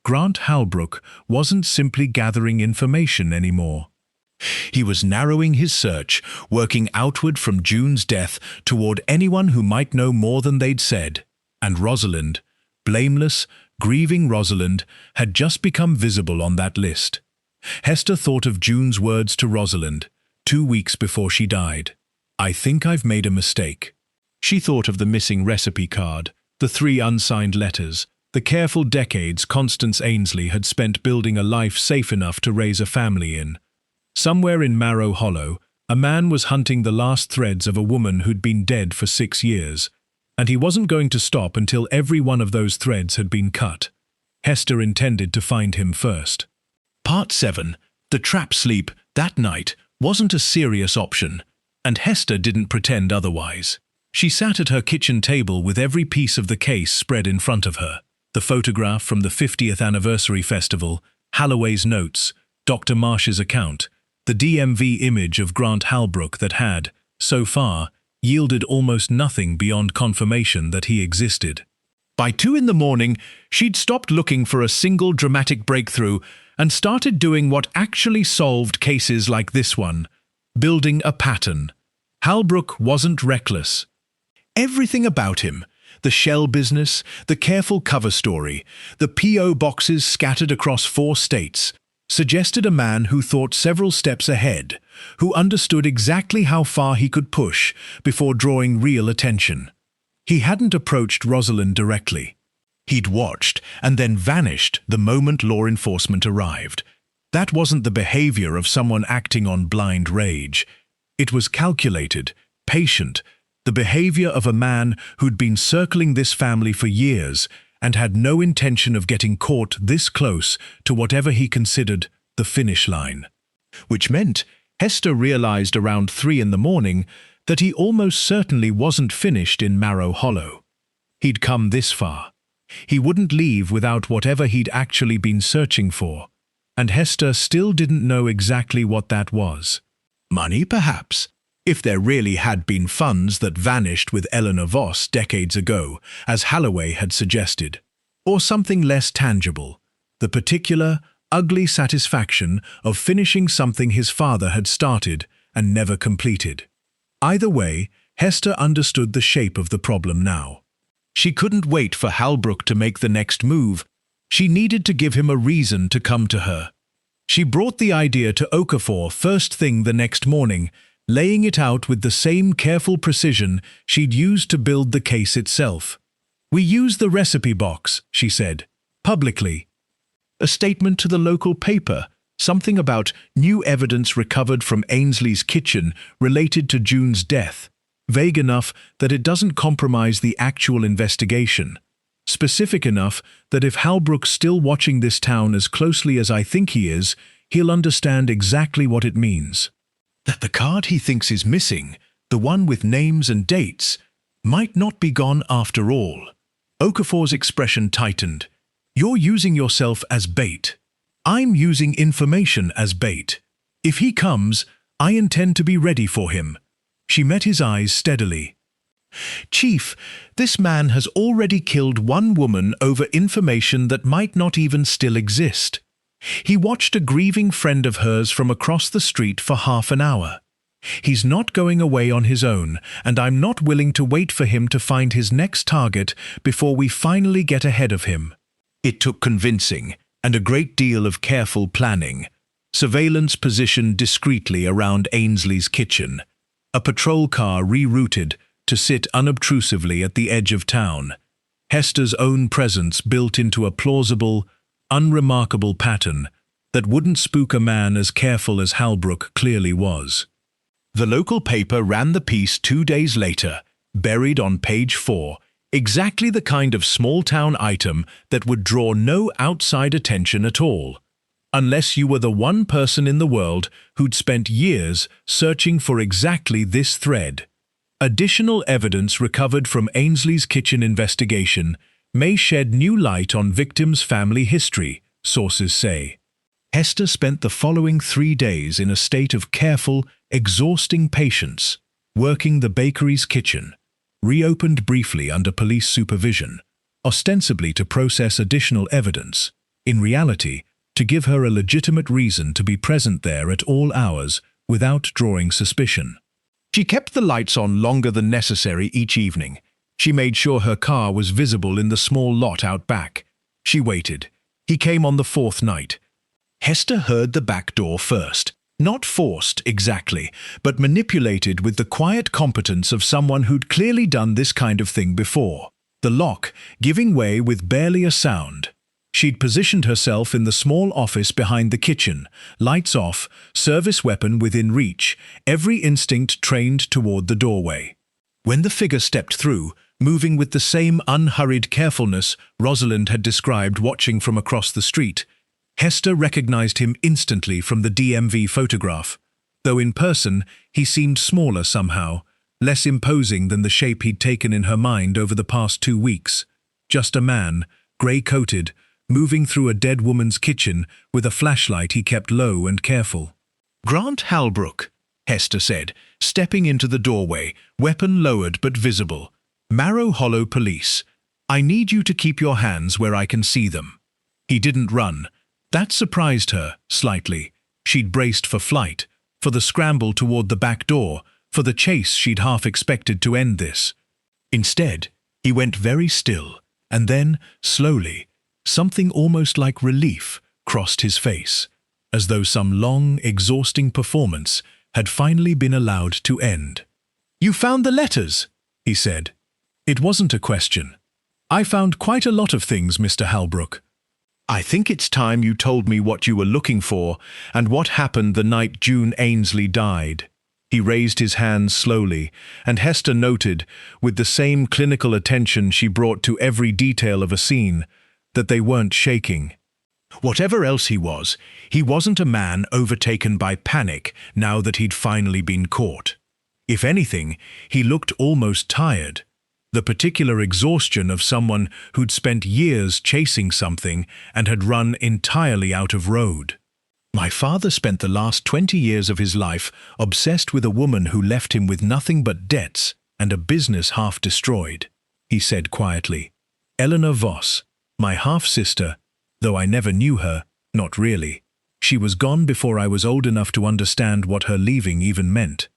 Grant Halbrook wasn't simply gathering information anymore. He was narrowing his search, working outward from June's death toward anyone who might know more than they'd said. And Rosalind, blameless, grieving Rosalind, had just become visible on that list. Hester thought of June's words to Rosalind 2 weeks before she died. "I think I've made a mistake." She thought of the missing recipe card, the 3 unsigned letters, the careful decades Constance Ainsley had spent building a life safe enough to raise a family in. Somewhere in Marrow Hollow, a man was hunting the last threads of a woman who'd been dead for 6 years, and he wasn't going to stop until every one of those threads had been cut. Hester intended to find him first. Part 7. The trap sleep that night wasn't a serious option, and Hester didn't pretend otherwise. She sat at her kitchen table with every piece of the case spread in front of her. The photograph from the 50th anniversary festival, Halloway's notes, Dr. Marsh's account, the DMV image of Grant Halbrook that had, so far, yielded almost nothing beyond confirmation that he existed. By 2 in the morning, she'd stopped looking for a single dramatic breakthrough and started doing what actually solved cases like this one, building a pattern. Halbrook wasn't reckless. Everything about him, the shell business, the careful cover story, the P.O. boxes scattered across 4 states, suggested a man who thought several steps ahead, who understood exactly how far he could push before drawing real attention. He hadn't approached Rosalind directly. He'd watched and then vanished the moment law enforcement arrived. That wasn't the behavior of someone acting on blind rage. It was calculated, patient, the behavior of a man who'd been circling this family for years and had no intention of getting caught this close to whatever he considered the finish line. Which meant, Hester realized around 3 in the morning, that he almost certainly wasn't finished in Marrow Hollow. He'd come this far. He wouldn't leave without whatever he'd actually been searching for, and Hester still didn't know exactly what that was. Money, perhaps, if there really had been funds that vanished with Eleanor Voss decades ago, as Halloway had suggested. Or something less tangible, the particular, ugly satisfaction of finishing something his father had started and never completed. Either way, Hester understood the shape of the problem now. She couldn't wait for Halbrook to make the next move. She needed to give him a reason to come to her. She brought the idea to Okafor first thing the next morning, laying it out with the same careful precision she'd used to build the case itself. "We use the recipe box," she said, publicly. A statement to the local paper, something about new evidence recovered from Ainsley's kitchen related to June's death, vague enough that it doesn't compromise the actual investigation, specific enough that if Halbrook's still watching this town as closely as I think he is, he'll understand exactly what it means. That the card he thinks is missing, the one with names and dates, might not be gone after all. Okafor's expression tightened. "You're using yourself as bait. I'm using information as bait. If he comes, I intend to be ready for him." She met his eyes steadily. "Chief, this man has already killed 1 woman over information that might not even still exist. He watched a grieving friend of hers from across the street for half an hour. He's not going away on his own, and I'm not willing to wait for him to find his next target before we finally get ahead of him." It took convincing, and a great deal of careful planning. Surveillance positioned discreetly around Ainsley's kitchen. A patrol car rerouted to sit unobtrusively at the edge of town. Hester's own presence built into a plausible, unremarkable pattern that wouldn't spook a man as careful as Halbrook clearly was. The local paper ran the piece 2 days later, buried on page 4, exactly the kind of small-town item that would draw no outside attention at all, unless you were the one person in the world who'd spent years searching for exactly this thread. Additional evidence recovered from Ainsley's kitchen investigation may shed new light on victims' family history, sources say. Hester spent the following 3 days in a state of careful, exhausting patience, working the bakery's kitchen, reopened briefly under police supervision, ostensibly to process additional evidence, in reality, to give her a legitimate reason to be present there at all hours without drawing suspicion. She kept the lights on longer than necessary each evening. She made sure her car was visible in the small lot out back. She waited. He came on the 4th night. Hester heard the back door first. Not forced, exactly, but manipulated with the quiet competence of someone who'd clearly done this kind of thing before. The lock giving way with barely a sound. She'd positioned herself in the small office behind the kitchen, lights off, service weapon within reach, every instinct trained toward the doorway. When the figure stepped through, moving with the same unhurried carefulness Rosalind had described watching from across the street, Hester recognized him instantly from the DMV photograph, though in person he seemed smaller somehow, less imposing than the shape he'd taken in her mind over the past 2 weeks. Just a man, grey-coated, moving through a dead woman's kitchen with a flashlight he kept low and careful. "Grant Halbrook," Hester said, stepping into the doorway, weapon lowered but visible. "Marrow Hollow Police. I need you to keep your hands where I can see them." He didn't run. That surprised her, slightly. She'd braced for flight, for the scramble toward the back door, for the chase she'd half expected to end this. Instead, he went very still, and then, slowly, something almost like relief crossed his face, as though some long, exhausting performance had finally been allowed to end. "You found the letters," he said. It wasn't a question. "I found quite a lot of things, Mr. Halbrook. I think it's time you told me what you were looking for and what happened the night June Ainsley died." He raised his hands slowly, and Hester noted, with the same clinical attention she brought to every detail of a scene, that they weren't shaking. Whatever else he wasn't a man overtaken by panic now that he'd finally been caught. If anything, he looked almost tired, the particular exhaustion of someone who'd spent years chasing something and had run entirely out of road. "My father spent the last 20 years of his life obsessed with a woman who left him with nothing but debts and a business half destroyed," he said quietly. "Eleanor Voss, my half-sister, though I never knew her, not really. She was gone before I was old enough to understand what her leaving even meant.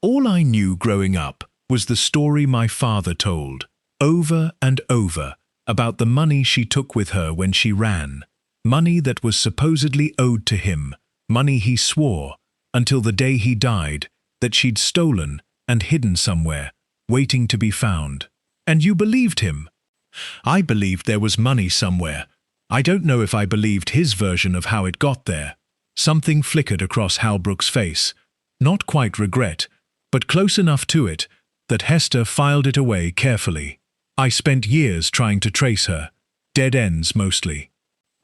All I knew growing up was the story my father told, over and over, about the money she took with her when she ran. Money that was supposedly owed to him, money he swore, until the day he died, that she'd stolen and hidden somewhere, waiting to be found. And you believed him?" "I believed there was money somewhere. I don't know if I believed his version of how it got there." Something flickered across Halbrook's face. Not quite regret, but close enough to it that Hester filed it away carefully. "I spent years trying to trace her. Dead ends, mostly.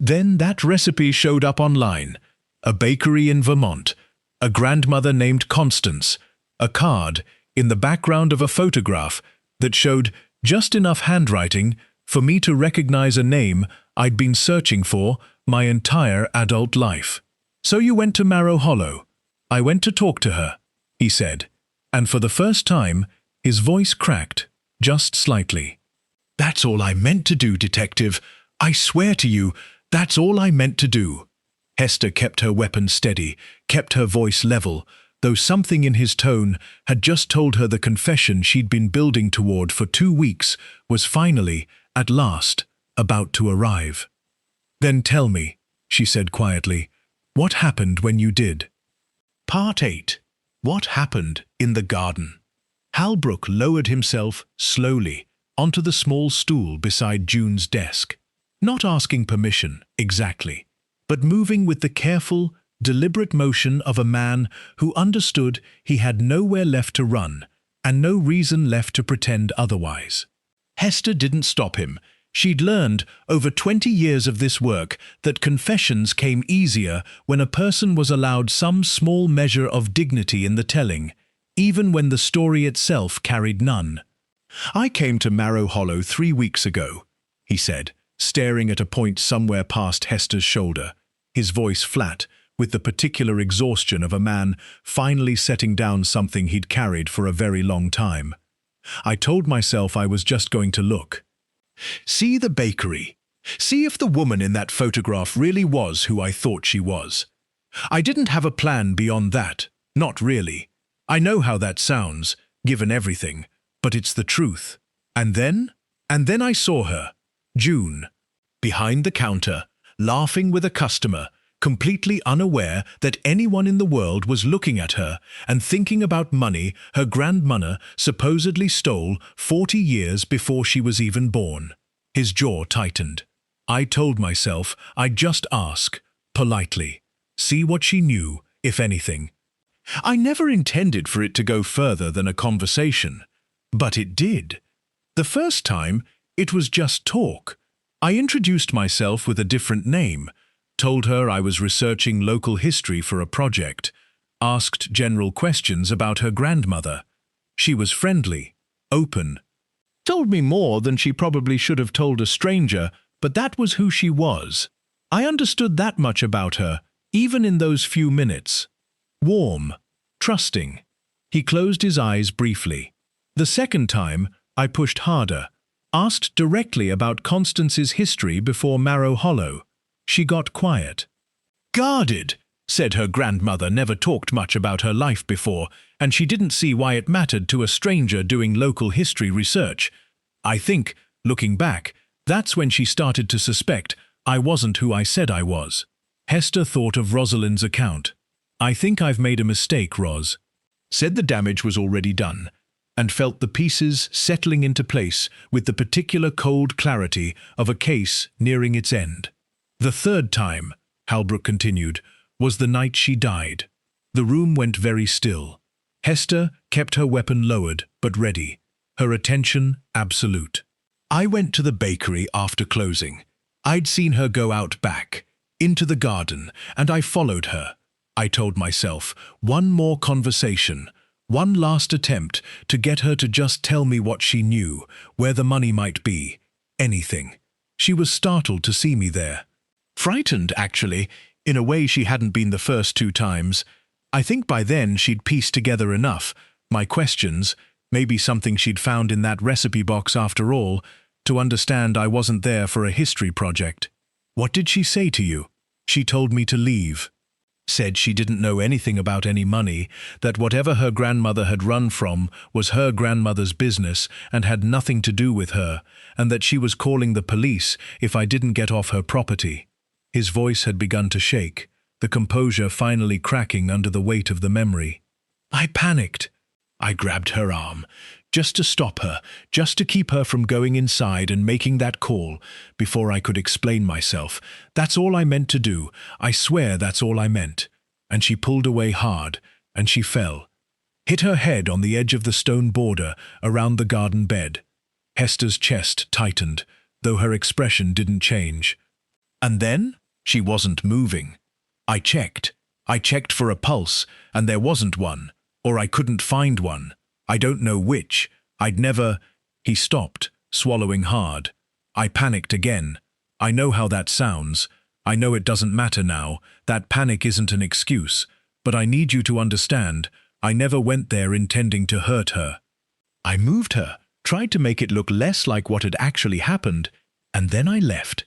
Then that recipe showed up online. A bakery in Vermont. A grandmother named Constance. A card in the background of a photograph that showed just enough handwriting for me to recognize a name I'd been searching for my entire adult life. So you went to Marrow Hollow." "I went to talk to her," he said, and for the first time, his voice cracked, just slightly. "That's all I meant to do, Detective. I swear to you, that's all I meant to do." Hester kept her weapon steady, kept her voice level, though something in his tone had just told her the confession she'd been building toward for 2 weeks was finally, at last, about to arrive. "Then tell me," she said quietly, What happened when you did? Part 8. What happened in the garden? Halbrook lowered himself slowly onto the small stool beside June's desk, not asking permission exactly, but moving with the careful, deliberate motion of a man who understood he had nowhere left to run and no reason left to pretend otherwise. Hester didn't stop him. She'd learned over 20 years of this work that confessions came easier when a person was allowed some small measure of dignity in the telling, even when the story itself carried none. "I came to Marrow Hollow 3 weeks ago," he said, staring at a point somewhere past Hester's shoulder, his voice flat, with the particular exhaustion of a man finally setting down something he'd carried for a very long time. "I told myself I was just going to look. See the bakery. See if the woman in that photograph really was who I thought she was. I didn't have a plan beyond that, not really. I know how that sounds, given everything, but it's the truth. And then I saw her, June, behind the counter, laughing with a customer, completely unaware that anyone in the world was looking at her and thinking about money her grandmother supposedly stole 40 years before she was even born." His jaw tightened. "I told myself I'd just ask, politely, see what she knew, if anything. I never intended for it to go further than a conversation, but it did. The first time, it was just talk. I introduced myself with a different name, told her I was researching local history for a project, asked general questions about her grandmother. She was friendly, open, told me more than she probably should have told a stranger, but that was who she was. I understood that much about her, even in those few minutes. Warm, trusting." He closed his eyes briefly. "The second time, I pushed harder, asked directly about Constance's history before Marrow Hollow. She got quiet. Guarded, said her grandmother never talked much about her life before, and she didn't see why it mattered to a stranger doing local history research. I think, looking back, that's when she started to suspect I wasn't who I said I was." Hester thought of Rosalind's account. "I think I've made a mistake, Ros," said the damage was already done, and felt the pieces settling into place with the particular cold clarity of a case nearing its end. "The third time," Halbrook continued, "was the night she died. The room went very still. Hester kept her weapon lowered but ready, her attention absolute. I went to the bakery after closing. I'd seen her go out back, into the garden, and I followed her. I told myself, one more conversation, one last attempt to get her to just tell me what she knew, where the money might be, anything. She was startled to see me there. Frightened, actually, in a way she hadn't been the first 2 times. I think by then she'd pieced together enough, my questions, maybe something she'd found in that recipe box after all, to understand I wasn't there for a history project. What did she say to you? She told me to leave. Said she didn't know anything about any money, that whatever her grandmother had run from was her grandmother's business and had nothing to do with her, and that she was calling the police if I didn't get off her property." His voice had begun to shake, the composure finally cracking under the weight of the memory. "I panicked. I grabbed her arm, just to stop her, just to keep her from going inside and making that call, before I could explain myself. That's all I meant to do. I swear that's all I meant. And she pulled away hard, and she fell. Hit her head on the edge of the stone border around the garden bed." Hester's chest tightened, though her expression didn't change. "And then? She wasn't moving. I checked. I checked for a pulse, and there wasn't one, or I couldn't find one. I don't know which. I'd never—" He stopped, swallowing hard. I panicked again. I know how that sounds. I know it doesn't matter now. That panic isn't an excuse. But I need you to understand, I never went there intending to hurt her. I moved her, tried to make it look less like what had actually happened, and then I left.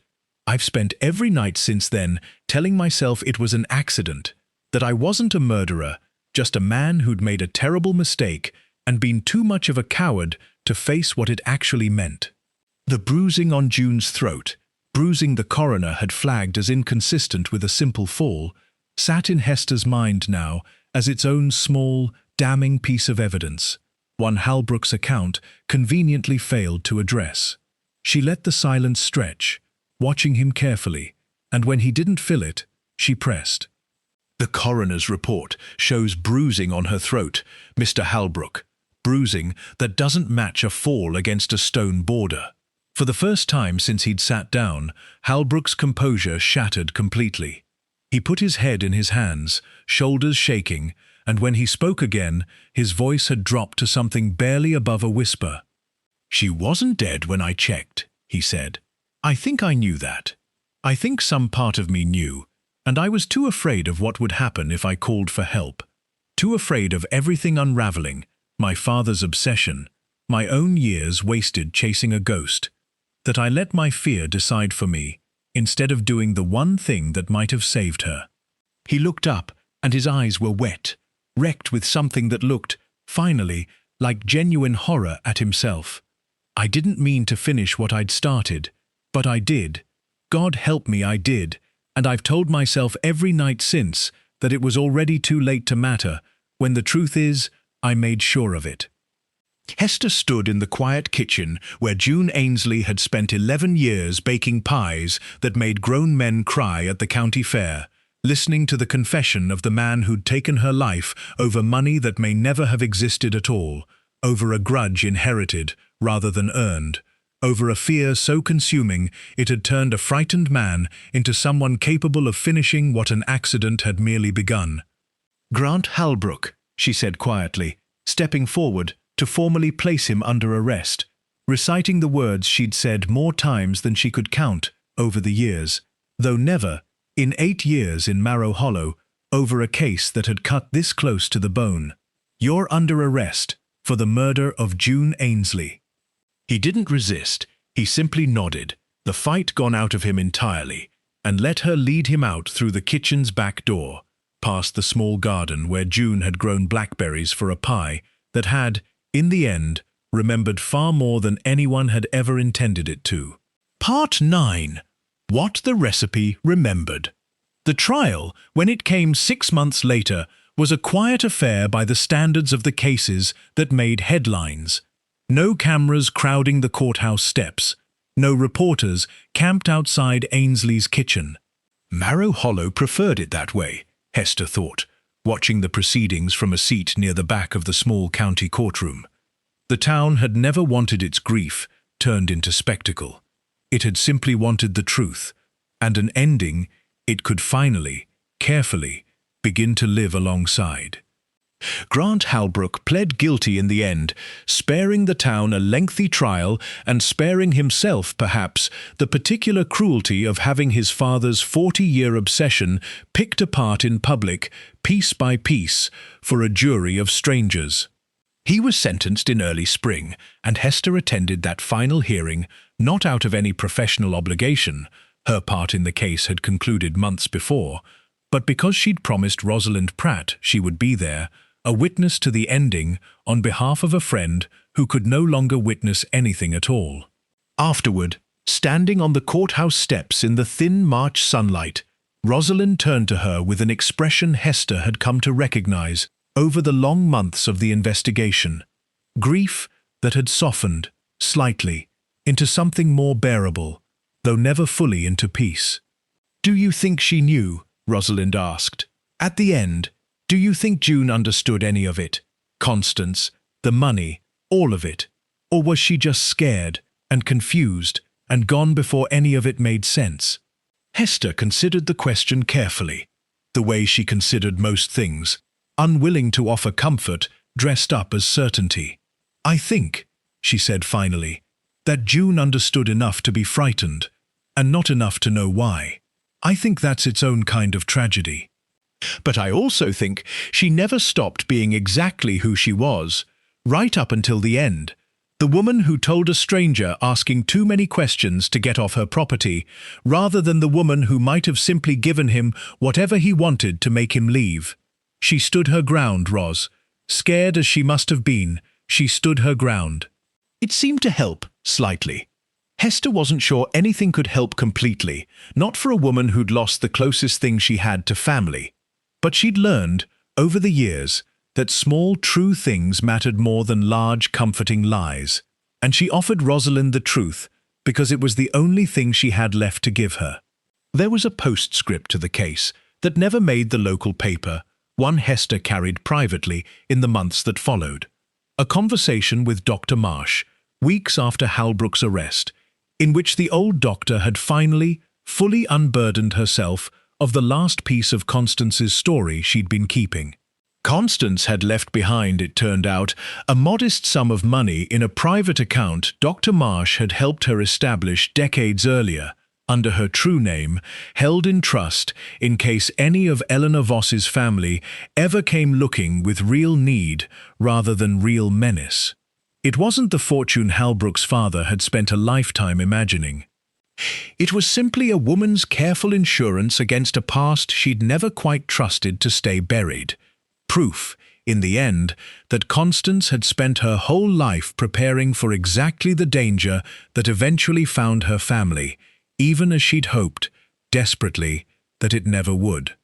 I've spent every night since then telling myself it was an accident, that I wasn't a murderer, just a man who'd made a terrible mistake and been too much of a coward to face what it actually meant. The bruising on June's throat, bruising the coroner had flagged as inconsistent with a simple fall, sat in Hester's mind now as its own small, damning piece of evidence, one Halbrook's account conveniently failed to address. She let the silence stretch, watching him carefully, and when he didn't fill it, she pressed. The coroner's report shows bruising on her throat, Mr. Halbrook, bruising that doesn't match a fall against a stone border. For the first time since he'd sat down, Halbrook's composure shattered completely. He put his head in his hands, shoulders shaking, and when he spoke again, his voice had dropped to something barely above a whisper. "She wasn't dead when I checked," he said. "I think I knew that. I think some part of me knew, and I was too afraid of what would happen if I called for help. Too afraid of everything unraveling, my father's obsession, my own years wasted chasing a ghost, that I let my fear decide for me, instead of doing the one thing that might have saved her." He looked up, and his eyes were wet, wrecked with something that looked, finally, like genuine horror at himself. "I didn't mean to finish what I'd started, but I did. God help me, I did, and I've told myself every night since that it was already too late to matter, when the truth is, I made sure of it." Hester stood in the quiet kitchen where June Ainsley had spent 11 years baking pies that made grown men cry at the county fair, listening to the confession of the man who'd taken her life over money that may never have existed at all, over a grudge inherited rather than earned, over a fear so consuming it had turned a frightened man into someone capable of finishing what an accident had merely begun. "Grant Halbrook," she said quietly, stepping forward to formally place him under arrest, reciting the words she'd said more times than she could count over the years, though never, in 8 years in Marrow Hollow, over a case that had cut this close to the bone. "You're under arrest for the murder of June Ainsley." He didn't resist, he simply nodded, the fight gone out of him entirely, and let her lead him out through the kitchen's back door, past the small garden where June had grown blackberries for a pie that had, in the end, remembered far more than anyone had ever intended it to. Part 9. What the Recipe Remembered. The trial, when it came 6 months later, was a quiet affair by the standards of the cases that made headlines. No cameras crowding the courthouse steps. No reporters camped outside Ainsley's kitchen. Marrow Hollow preferred it that way, Hester thought, watching the proceedings from a seat near the back of the small county courtroom. The town had never wanted its grief turned into spectacle. It had simply wanted the truth, and an ending it could finally, carefully, begin to live alongside. Grant Halbrook pled guilty in the end, sparing the town a lengthy trial and sparing himself, perhaps, the particular cruelty of having his father's 40-year obsession picked apart in public, piece by piece, for a jury of strangers. He was sentenced in early spring, and Hester attended that final hearing not out of any professional obligation, her part in the case had concluded months before, but because she'd promised Rosalind Pratt she would be there, a witness to the ending on behalf of a friend who could no longer witness anything at all. Afterward, standing on the courthouse steps in the thin March sunlight, Rosalind turned to her with an expression Hester had come to recognize over the long months of the investigation. Grief that had softened, slightly, into something more bearable, though never fully into peace. "Do you think she knew?" Rosalind asked. "At the end, do you think June understood any of it? Constance, the money, all of it? Or was she just scared and confused and gone before any of it made sense?" Hester considered the question carefully, the way she considered most things, unwilling to offer comfort dressed up as certainty. "I think," she said finally, "that June understood enough to be frightened, and not enough to know why. I think that's its own kind of tragedy. But I also think she never stopped being exactly who she was, right up until the end. The woman who told a stranger asking too many questions to get off her property, rather than the woman who might have simply given him whatever he wanted to make him leave. She stood her ground, Ros. Scared as she must have been, she stood her ground. It seemed to help, slightly. Hester wasn't sure anything could help completely, not for a woman who'd lost the closest thing she had to family. But she'd learned, over the years, that small, true things mattered more than large, comforting lies, and she offered Rosalind the truth because it was the only thing she had left to give her. There was a postscript to the case that never made the local paper, one Hester carried privately in the months that followed. A conversation with Dr. Marsh, weeks after Halbrook's arrest, in which the old doctor had finally, fully unburdened herself of the last piece of Constance's story she'd been keeping. Constance had left behind, it turned out, a modest sum of money in a private account Dr. Marsh had helped her establish decades earlier, under her true name, held in trust in case any of Eleanor Voss's family ever came looking with real need rather than real menace. It wasn't the fortune Halbrook's father had spent a lifetime imagining. It was simply a woman's careful insurance against a past she'd never quite trusted to stay buried. Proof, in the end, that Constance had spent her whole life preparing for exactly the danger that eventually found her family, even as she'd hoped, desperately, that it never would.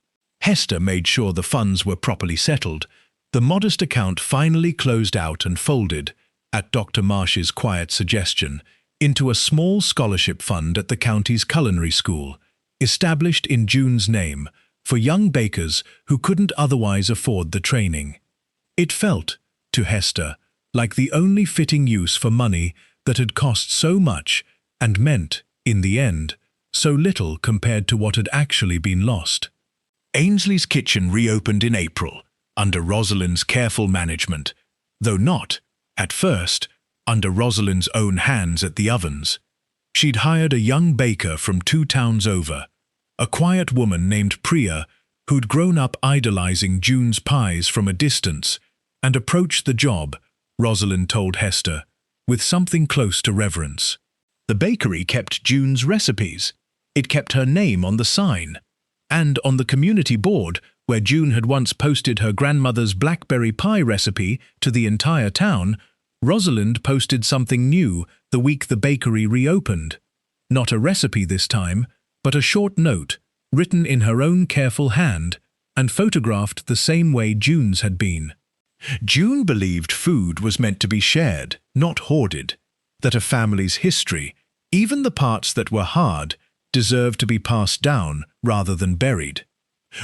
Hester made sure the funds were properly settled. The modest account finally closed out and folded, at Dr. Marsh's quiet suggestion, into a small scholarship fund at the county's culinary school, established in June's name, for young bakers who couldn't otherwise afford the training. It felt, to Hester, like the only fitting use for money that had cost so much and meant, in the end, so little compared to what had actually been lost. Ainsley's kitchen reopened in April, under Rosalind's careful management, though not, at first, under Rosalind's own hands at the ovens. She'd hired a young baker from 2 towns over, a quiet woman named Priya who'd grown up idolizing June's pies from a distance and approached the job, Rosalind told Hester, with something close to reverence. The bakery kept June's recipes. It kept her name on the sign. And on the community board, where June had once posted her grandmother's blackberry pie recipe to the entire town, Rosalind posted something new the week the bakery reopened. Not a recipe this time, but a short note, written in her own careful hand, and photographed the same way June's had been. June believed food was meant to be shared, not hoarded, that a family's history, even the parts that were hard, deserved to be passed down rather than buried.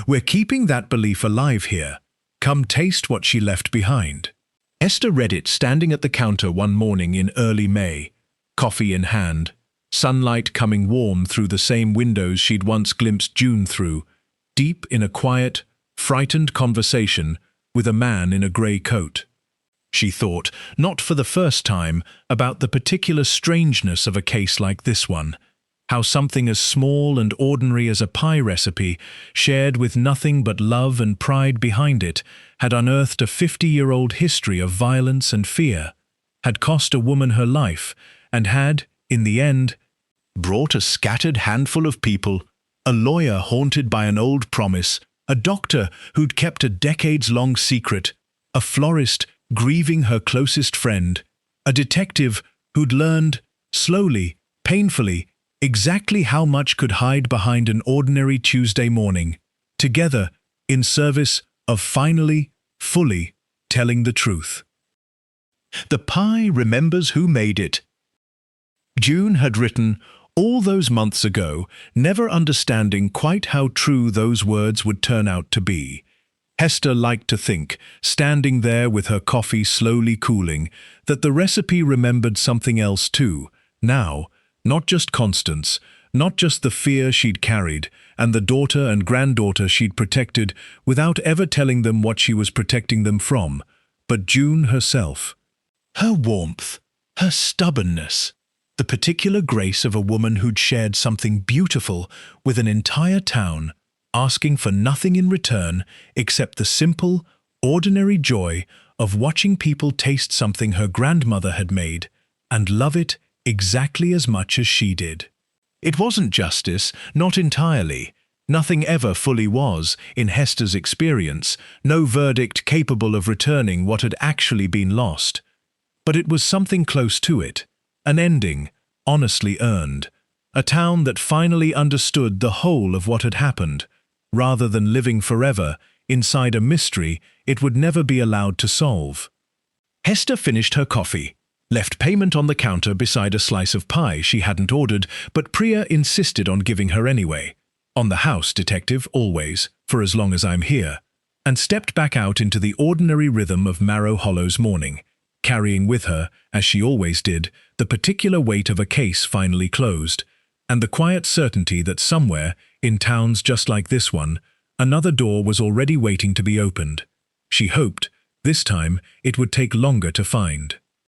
We're keeping that belief alive here. Come taste what she left behind. Hester read it standing at the counter one morning in early May, coffee in hand, sunlight coming warm through the same windows she'd once glimpsed June through, deep in a quiet, frightened conversation with a man in a grey coat. She thought, not for the first time, about the particular strangeness of a case like this one, how something as small and ordinary as a pie recipe, shared with nothing but love and pride behind it, had unearthed a 50-year-old history of violence and fear, had cost a woman her life, and had, in the end, brought a scattered handful of people, a lawyer haunted by an old promise, a doctor who'd kept a decades-long secret, a florist grieving her closest friend, a detective who'd learned, slowly, painfully, exactly how much could hide behind an ordinary Tuesday morning, together in service of finally, fully telling the truth. The pie remembers who made it. June had written all those months ago, never understanding quite how true those words would turn out to be. Hester liked to think, standing there with her coffee slowly cooling, that the recipe remembered something else too, now, not just Constance, not just the fear she'd carried, and the daughter and granddaughter she'd protected without ever telling them what she was protecting them from, but June herself. Her warmth, her stubbornness, the particular grace of a woman who'd shared something beautiful with an entire town, asking for nothing in return except the simple, ordinary joy of watching people taste something her grandmother had made and love it exactly as much as she did. It wasn't justice, not entirely. Nothing ever fully was, in Hester's experience, no verdict capable of returning what had actually been lost. But it was something close to it, an ending, honestly earned, a town that finally understood the whole of what had happened, rather than living forever inside a mystery it would never be allowed to solve. Hester finished her coffee, left payment on the counter beside a slice of pie she hadn't ordered, but Priya insisted on giving her anyway. On the house, detective, always, for as long as I'm here, and stepped back out into the ordinary rhythm of Marrow Hollow's morning, carrying with her, as she always did, the particular weight of a case finally closed, and the quiet certainty that somewhere, in towns just like this one, another door was already waiting to be opened. She hoped, this time, it would take longer to find.